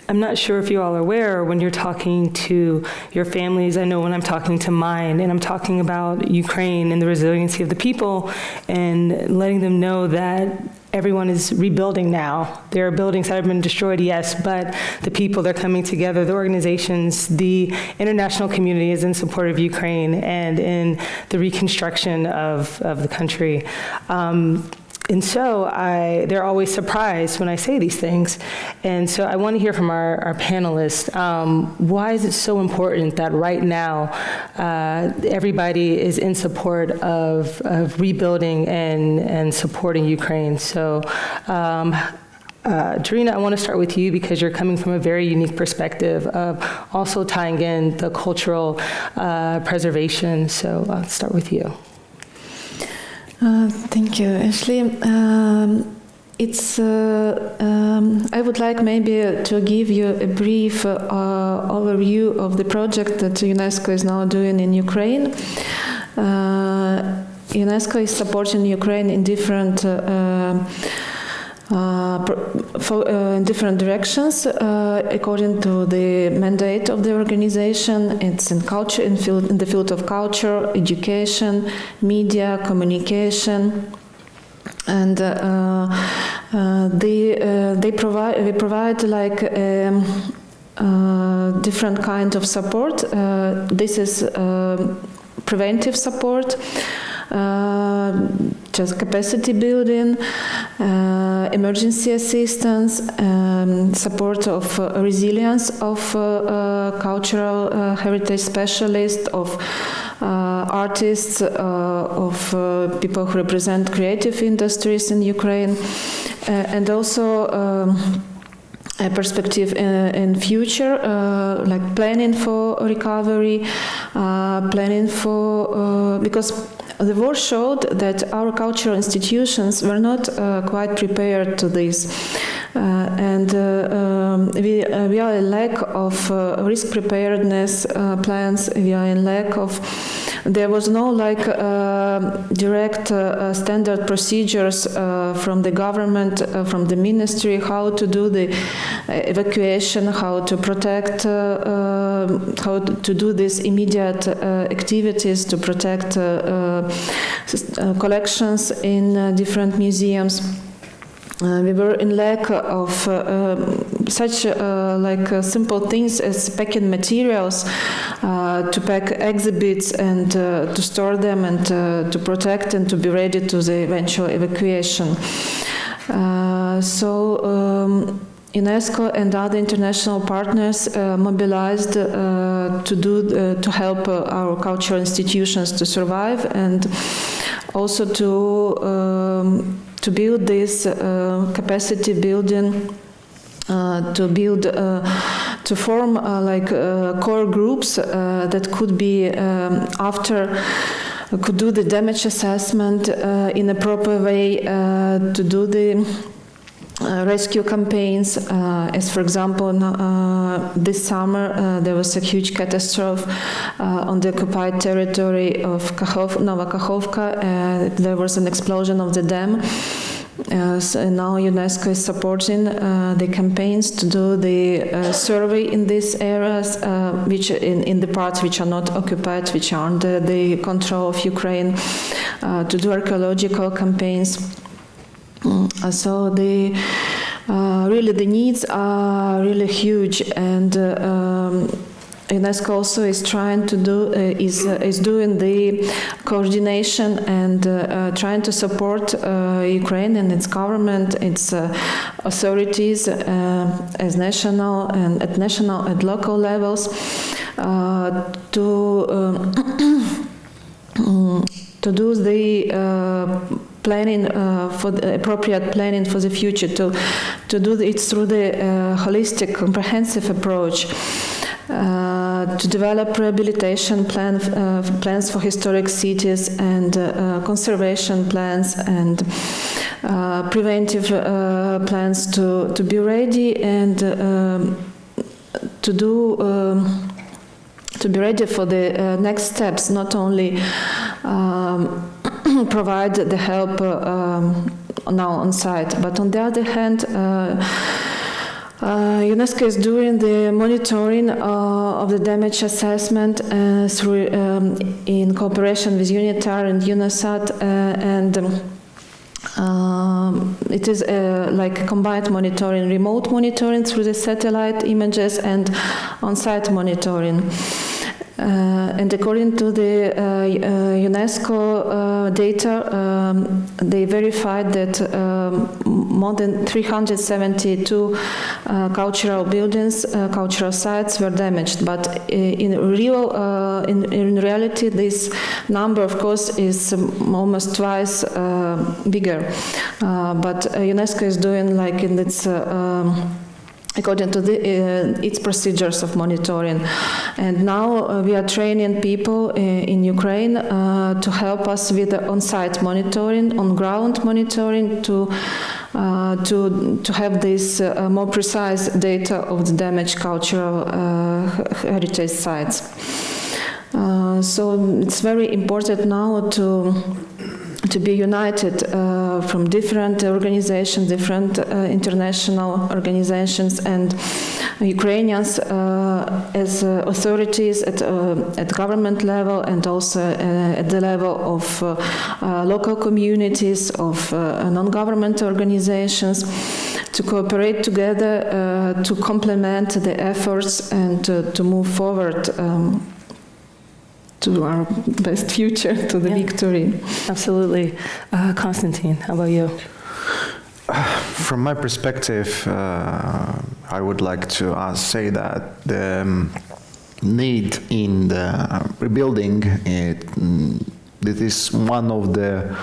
I'm not sure if you all are aware, when you're talking to your families, I know when I'm talking to mine, and I'm talking about Ukraine and the resiliency of the people, and letting them know that everyone is rebuilding now. There are buildings that have been destroyed, yes, but the people, they're coming together, the organizations, the international community is in support of Ukraine and in the reconstruction of the country. And so they're always surprised when I say these things. And so I want to hear from our panelists, why is it so important that right now everybody is in support of rebuilding and supporting Ukraine? So Darina, I want to start with you because you're coming from a very unique perspective of also tying in the cultural preservation. So I'll start with you. Thank you, Ashley. I would like maybe to give you a brief overview of the project that UNESCO is now doing in Ukraine. UNESCO is supporting Ukraine in different directions according to the mandate of the organization. It's in culture, in the field of culture, education, media, communication, and we provide like different kind of support. This is preventive support. Just capacity building, emergency assistance, support of resilience of cultural heritage specialists, of artists, of people who represent creative industries in Ukraine, and also a perspective in future, like planning for recovery, planning for, because the war showed that our cultural institutions were not quite prepared to this, and we are in lack of risk preparedness plans. We are in lack of. There was no like direct standard procedures from the government, from the ministry, how to do the evacuation, how to protect, how to do these immediate activities to protect collections in different museums. We were in lack of such like simple things as packing materials, to pack exhibits and to store them and to protect and to be ready to the eventual evacuation. So UNESCO and other international partners mobilized to help our cultural institutions to survive and also to build this capacity building, to form like core groups that could be could do the damage assessment in a proper way, to do the rescue campaigns, as for example this summer there was a huge catastrophe on the occupied territory of Nova Kakhovka. There was an explosion of the dam. So now UNESCO is supporting the campaigns to do the survey in these areas, which in the parts which are not occupied, which are under the control of Ukraine, to do archaeological campaigns. So really the needs are really huge, and UNESCO also is trying to do is doing the coordination and trying to support Ukraine and its government, its authorities as national and at local levels to do the planning for the appropriate planning for the future, to do it through the holistic, comprehensive approach, to develop rehabilitation plans for historic cities and conservation plans and preventive plans to be ready and to be ready for the next steps, not only provide the help now on site, but on the other hand, UNESCO is doing the monitoring of the damage assessment through in cooperation with UNITAR and UNOSAT, and it is like a combined monitoring, remote monitoring through the satellite images and on-site monitoring. And according to the UNESCO data, they verified that more than 372 cultural buildings, cultural sites were damaged. But in reality, this number, of course, is almost twice bigger. But UNESCO is doing like in its according to its procedures of monitoring. And now we are training people in Ukraine to help us with the on-site monitoring, on-ground monitoring, to have this more precise data of the damaged cultural heritage sites. So it's very important now to be united from different organizations, different international organizations, and Ukrainians as authorities at government level and also at the level of local communities, of non-government organizations, to cooperate together to complement the efforts and to move forward to our best future, to the victory. Absolutely. Konstantin, how about you? From my perspective, I would like to say that the need in the rebuilding, it is one of the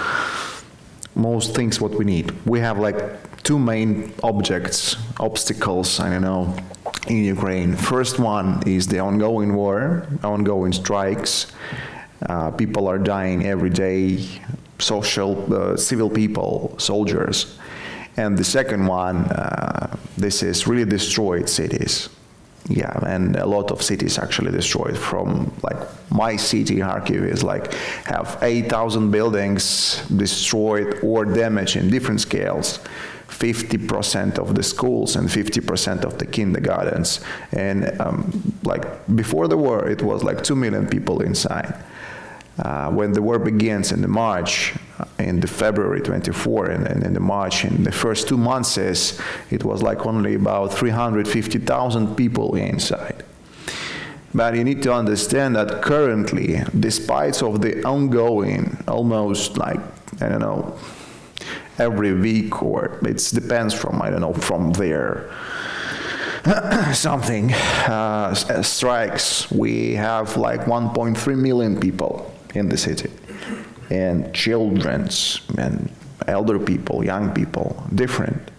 most things what we need. We have like two main obstacles, I don't know, in Ukraine. First one is the ongoing war, ongoing strikes. People are dying every day, civil people, soldiers. And the second one, this is really destroyed cities. Yeah, and a lot of cities actually destroyed. From like my city, Kharkiv, is like have 8,000 buildings destroyed or damaged in different scales. 50% of the schools and 50% of the kindergartens. And like before the war, it was like 2 million people inside. When the war begins in the March, in the February 24, and in the March, in the first 2 months, it was like only about 350,000 people inside. But you need to understand that currently, despite of the ongoing, almost like, I don't know, every week, or it depends from, I don't know, from their something, strikes, we have like 1.3 million people in the city, and children's and elder people, young people, different.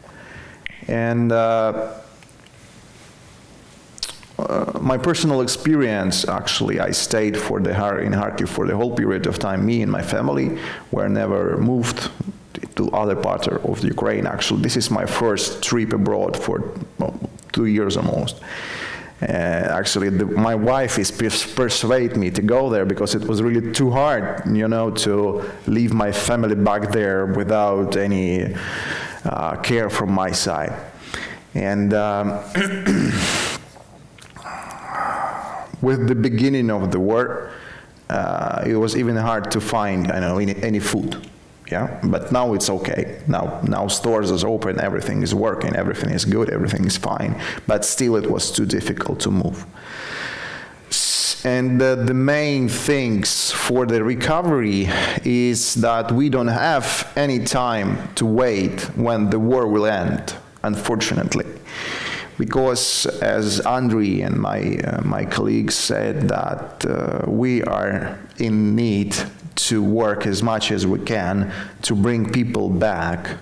And my personal experience, actually, I stayed in Kharkiv for the whole period of time. Me and my family were never moved to other parts of Ukraine. Actually, this is my first trip abroad for 2 years almost. Actually, my wife is persuaded me to go there because it was really too hard, you know, to leave my family back there without any care from my side. And with the beginning of the war, it was even hard to find, I don't know, any food. Yeah, but now it's okay. Now stores is open, everything is working, everything is good, everything is fine. But still, it was too difficult to move. And the main things for the recovery is that we don't have any time to wait when the war will end, unfortunately. Because as Andriy and my colleagues said, that we are in need to work as much as we can to bring people back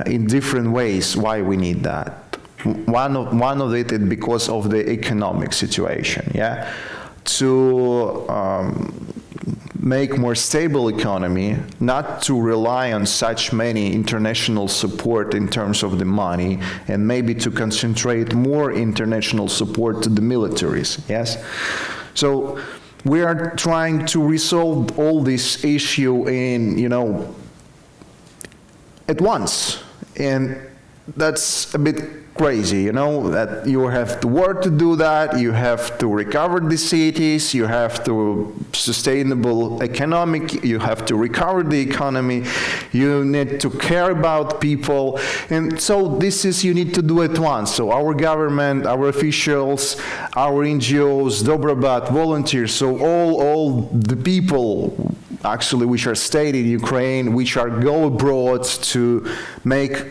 in different ways. Why we need that? One of it is because of the economic situation, yeah? To make more stable economy, not to rely on such many international support in terms of the money, and maybe to concentrate more international support to the militaries, yes? So we are trying to resolve all this issue in, at once, and that's a bit crazy, that you have to work to do that, you have to recover the cities, you have to sustainable economic, you have to recover the economy, you need to care about people, and so you need to do it once. So our government, our officials, our NGOs, Dobrobat, volunteers, so all the people actually which are staying in Ukraine, which are go abroad to make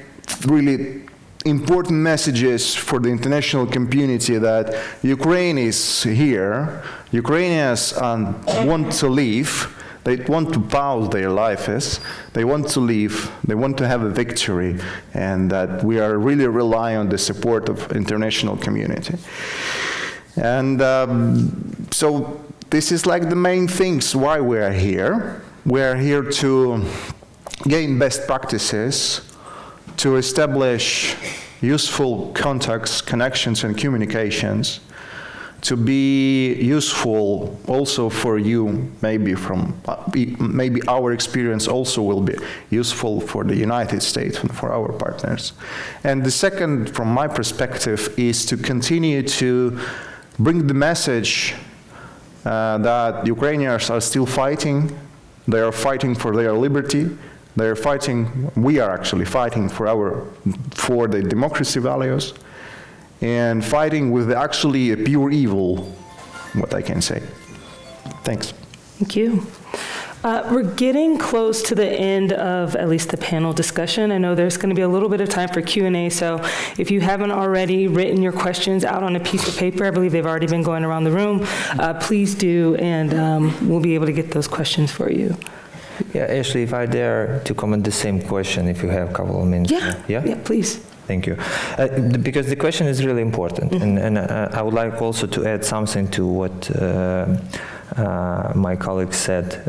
really important messages for the international community that Ukraine is here, Ukrainians want to live, they want to pause their lives, they want to live, they want to have a victory, and that we are really relying on the support of international community. And so this is like the main things why we are here. We are here to gain best practices, to establish useful contacts, connections, and communications, to be useful also for you, maybe our experience also will be useful for the United States and for our partners. And the second, from my perspective, is to continue to bring the message that Ukrainians are still fighting. They are fighting for their liberty. They're fighting, we are actually fighting for the democracy values, and fighting with actually a pure evil, what I can say. Thanks. Thank you. We're getting close to the end of at least the panel discussion. I know there's going to be a little bit of time for Q&A, so if you haven't already written your questions out on a piece of paper, I believe they've already been going around the room, please do, and we'll be able to get those questions for you. Yeah, Ashley, if I dare to comment the same question, if you have a couple of minutes. Yeah, please. Thank you. Because the question is really important, and I would like also to add something to what my colleague said.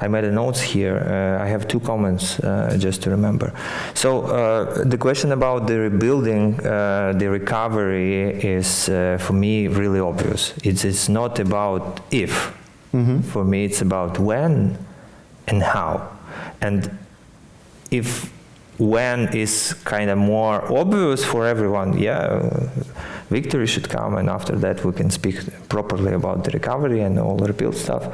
I made a notes here. I have two comments just to remember. So the question about the rebuilding, the recovery is, for me, really obvious. It's not about if. For me, it's about when and how. And if when is kind of more obvious for everyone, victory should come, and after that we can speak properly about the recovery and all the rebuild stuff.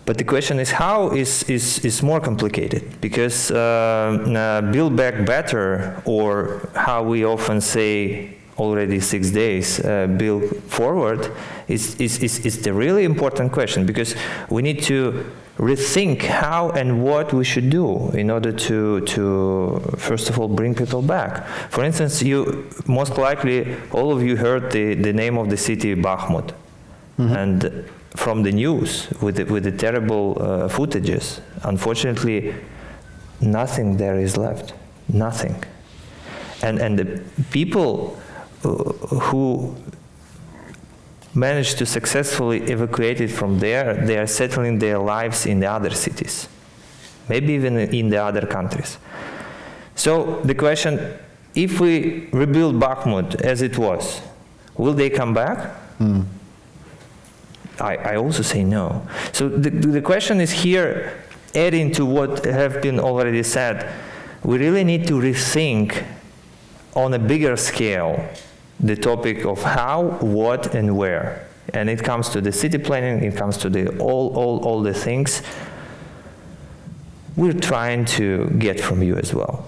But the question is how is more complicated, because build back better, or how we often say already 6 days, build forward, is the really important question, because we need to rethink how and what we should do in order to first of all bring people back. For instance, you most likely all of you heard the name of the city Bakhmut, and from the news with the terrible footages, unfortunately nothing there is left, nothing. And the people who managed to successfully evacuate it from there, they are settling their lives in the other cities, maybe even in the other countries. So the question, if we rebuild Bakhmut as it was, will they come back? I also say no. So the question is here, adding to what have been already said, we really need to rethink on a bigger scale the topic of how, what, and where. And it comes to the city planning, it comes to the all the things we're trying to get from you as well.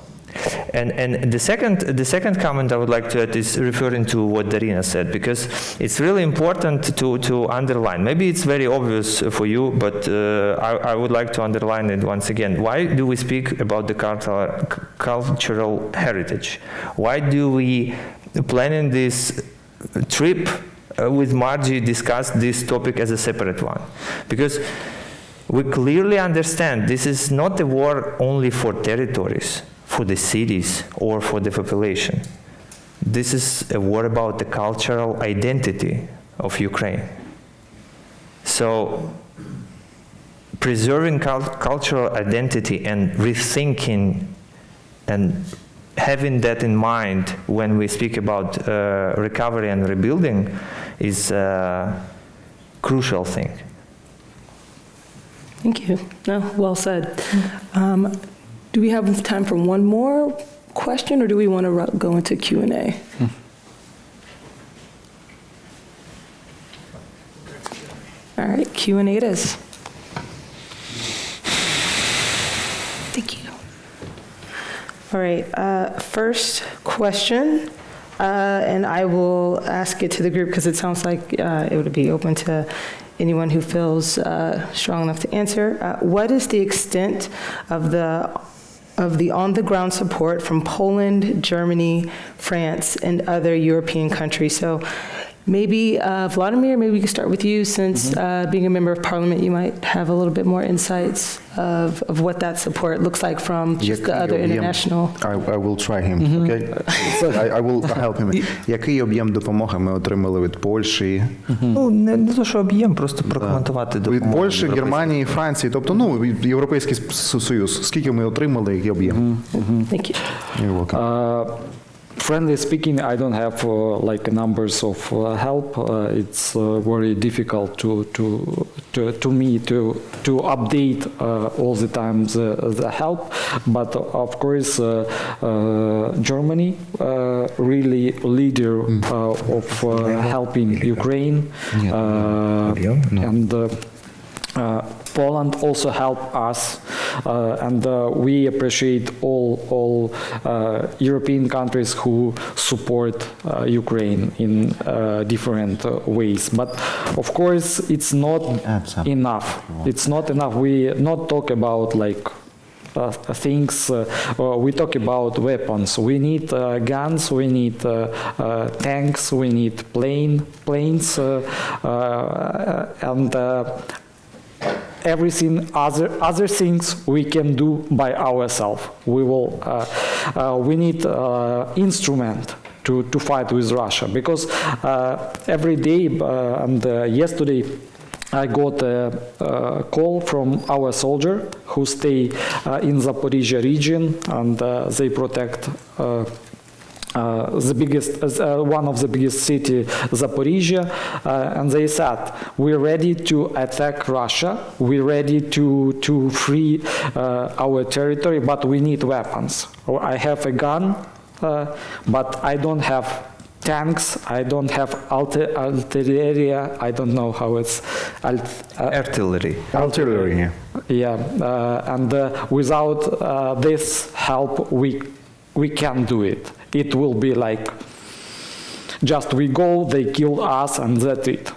And the second comment I would like to add is referring to what Darina said, because it's really important to underline. Maybe it's very obvious for you, but I would like to underline it once again. Why do we speak about the cultural heritage? Why do we, planning this trip with Margie, discuss this topic as a separate one? Because we clearly understand this is not a war only for territories, for the cities, or for the population. This is a war about the cultural identity of Ukraine. So, preserving cultural identity and rethinking and having that in mind when we speak about recovery and rebuilding is a crucial thing. Thank you. No, well said. Do we have time for one more question, or do we want to go into Q&A? All right, Q&A it is. Thank you. All right, first question, and I will ask it to the group because it sounds like it would be open to anyone who feels strong enough to answer. What is the extent of the on-the-ground support from Poland, Germany, France, and other European countries? So maybe, Vladimir, maybe we can start with you, since being a member of parliament, you might have a little bit more insights of what that support looks like from just the other international. I will try him, okay? I will help him. Який об'єм допомоги ми отримали від Польщі? Ну, не то, що об'єм, просто прокоментувати допомогу. Від Польщі, Германії, Франції, тобто, ну, Європейський Союз. Скільки ми отримали, який об'єм? Thank you. You're welcome. Frankly speaking, I don't have like numbers of help. It's very difficult to me to update all the time the help. But of course, Germany really leader of helping Ukraine, and Poland also helped us, and we appreciate all European countries who support Ukraine in different ways. But of course, it's not enough. It's not enough. We not talk about like things. We talk about weapons. We need guns. We need tanks. We need planes, and everything other things we can do by ourselves. We need instrument to fight with Russia, because every day and yesterday I got a call from our soldier who stay in Zaporizhia region, and they protect one of the biggest city, Zaporizhia, and they said, we're ready to attack Russia, we're ready to free our territory, but we need weapons. I have a gun, but I don't have tanks, I don't have artillery, I don't know how it's... Artillery. Artillery, yeah. Yeah, and without this help, we can't do it. It will be like, just we go, they kill us, and that's it.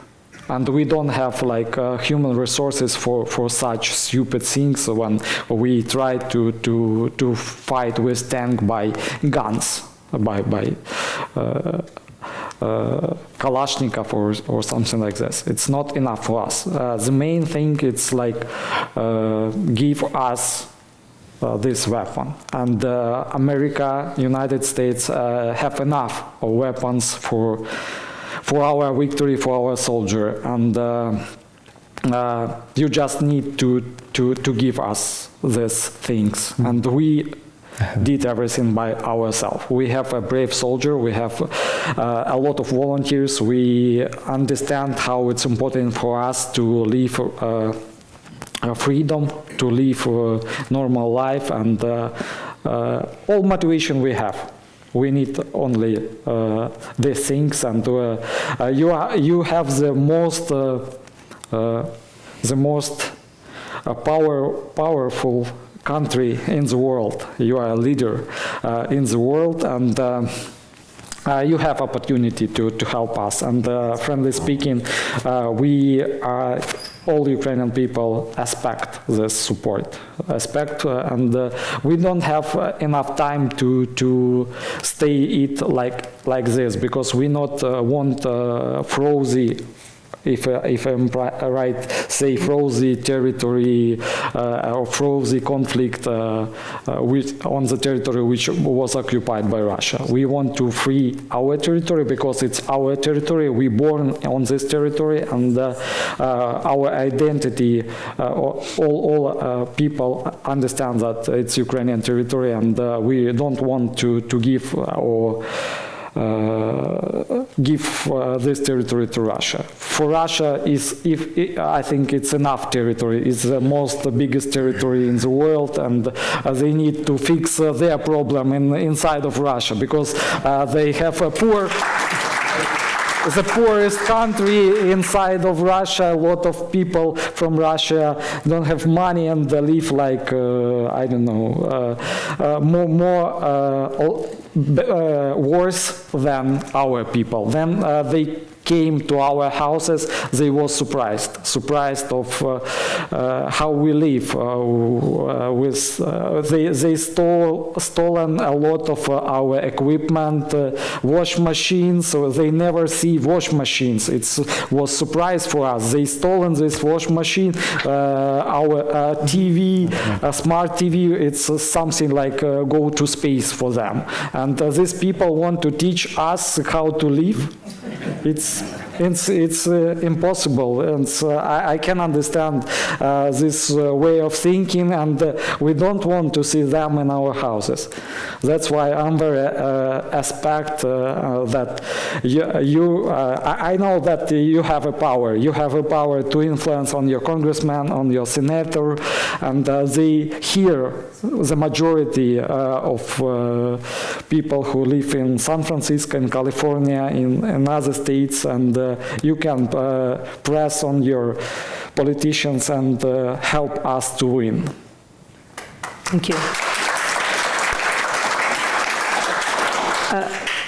And we don't have like human resources for such stupid things when we try to fight with tank by guns, by Kalashnikov or something like this. It's not enough for us. The main thing it's like give us this weapon, and America, United States have enough of weapons for our victory, for our soldier, and you just need to give us these things, and we did everything by ourselves. We have a brave soldier, we have a lot of volunteers, we understand how it's important for us to live freedom, to live normal life, and all motivation we have. We need only these things, and you have the most powerful country in the world. You are a leader in the world, and you have opportunity to help us. And frankly speaking, we are all Ukrainian people expect this support, and we don't have enough time to stay it like this, because we not want frozen if I'm right, say frozen territory or frozen conflict on the territory which was occupied by Russia. We want to free our territory because it's our territory. We're born on this territory, and our identity, all people understand that it's Ukrainian territory, and we don't want to give or give this territory to Russia. For Russia, I think it's enough territory. It's the biggest territory in the world, and they need to fix their problem inside of Russia, because they have a the poorest country inside of Russia. A lot of people from Russia don't have money and they live like I don't know, worse than our people. Then they came to our houses, they were surprised of how we live. They stolen a lot of our equipment, wash machines. So they never see wash machines. It was surprise for us. They stolen this wash machine, our TV, a smart TV. It's something like go to space for them. And these people want to teach us how to live. It's impossible, and I can understand this way of thinking, and we don't want to see them in our houses. That's why I'm very expect that I know that you have a power. You have a power to influence on your congressman, on your senator, and they hear the majority of people who live in San Francisco, in California, in other states, and you can press on your politicians and help us to win. Thank you.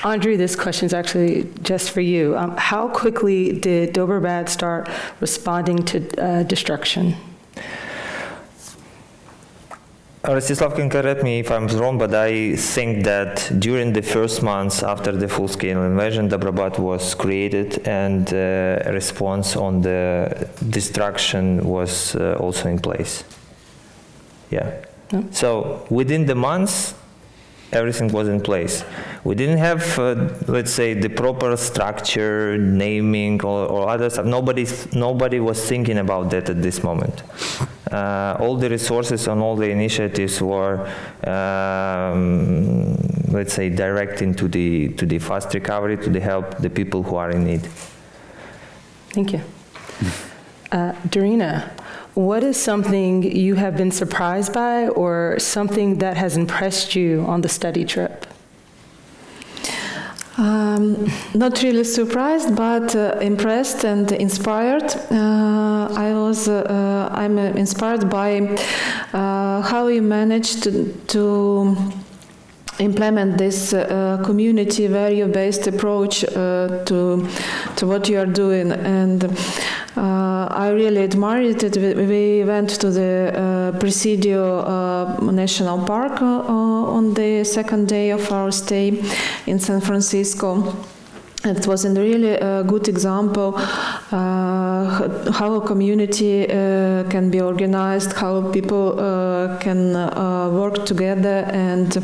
Andriy, this question is actually just for you. How quickly did Dobrobat start responding to destruction? Rostislav can correct me if I'm wrong, but I think that during the first months after the full-scale invasion, Dobrobat was created, and a response on the destruction was also in place. Yeah. So within the months, everything was in place. We didn't have, let's say, the proper structure, naming, or other stuff. Nobody was thinking about that at this moment. All the resources and all the initiatives were, let's say, directing to the fast recovery, to the help the people who are in need. Thank you. Darina, what is something you have been surprised by, or something that has impressed you on the study trip? Not really surprised, but impressed and inspired. I'm inspired by how you managed to implement this community value-based approach to what you are doing, and I really admired it. We went to the Presidio National Park on the second day of our stay in San Francisco. It was a really good example how a community can be organized, how people can work together and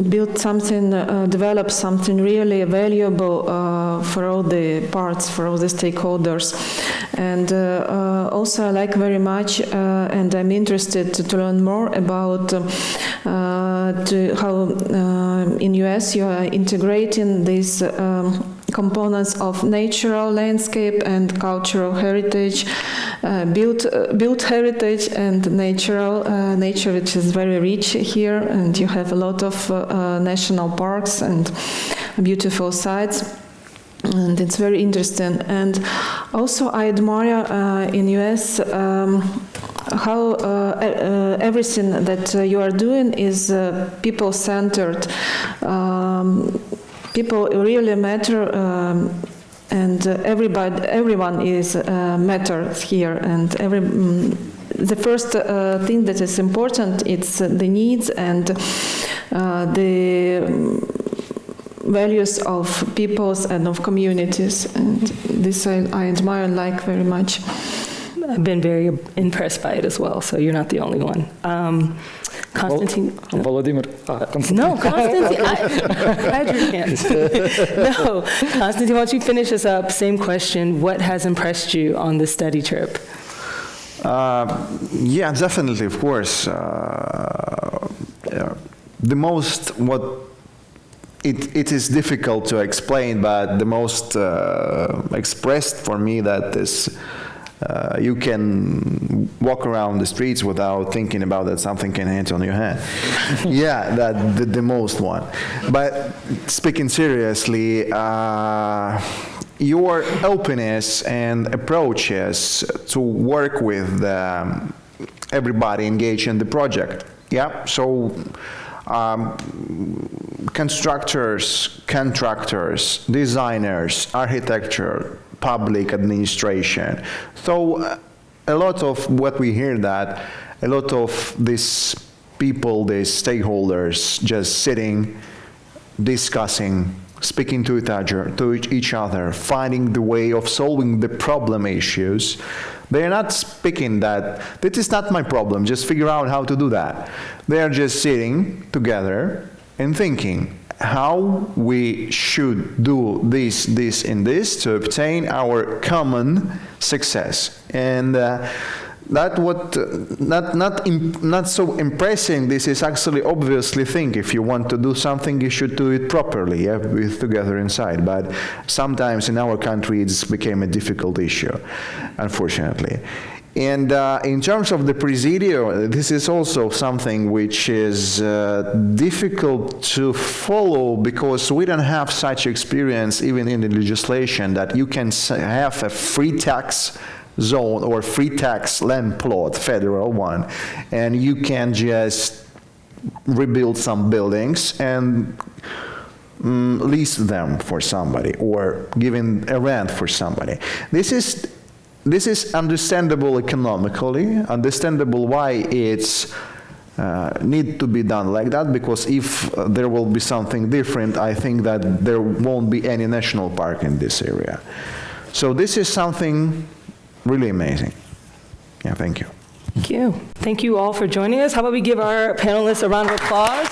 build something, develop something really valuable for all the parts, for all the stakeholders. And also I like very much, and I'm interested to learn more about how in US you are integrating these components of natural landscape and cultural heritage, built heritage and natural nature, which is very rich here, and you have a lot of national parks and beautiful sites. And it's very interesting. And also I admire in US how everything that you are doing is people-centered. People really matter, and everyone is matters here. And the first thing that is important, it's the needs and values of peoples and of communities, and this I admire and like very much. I've been very impressed by it as well, so you're not the only one. Konstantin? Volodymyr. No, Konstantin. I had your hand. No, Konstantin, why don't you finish us up? Same question. What has impressed you on this study trip? Yeah, definitely, of course. The most, it is difficult to explain, but the most expressed for me that is you can walk around the streets without thinking about that something can hit on your head. Yeah, that the most one. But speaking seriously, your openness and approaches to work with everybody engaged in the project. Yeah, so constructors, contractors, designers, architecture, public administration. So a lot of what we hear that, a lot of these people, these stakeholders just sitting, discussing, speaking to each other, finding the way of solving the problem issues. They're not speaking that, this is not my problem, just figure out how to do that. They're just sitting together and thinking how we should do this, this, and this to obtain our common success. And not so impressing. This is actually obviously thing. If you want to do something, you should do it properly, yeah, with together inside. But sometimes in our country, it's became a difficult issue, unfortunately. And in terms of the Presidio, this is also something which is difficult to follow because we don't have such experience even in the legislation that you can have a free tax zone or free tax land plot, federal one, and you can just rebuild some buildings and lease them for somebody or giving a rent for somebody. This is understandable economically, understandable why it's need to be done like that, because if there will be something different, I think that there won't be any national park in this area. So this is something really amazing. Yeah, thank you. Thank you. Thank you all for joining us. How about we give our panelists a round of applause?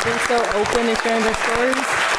Being so open and sharing their stories.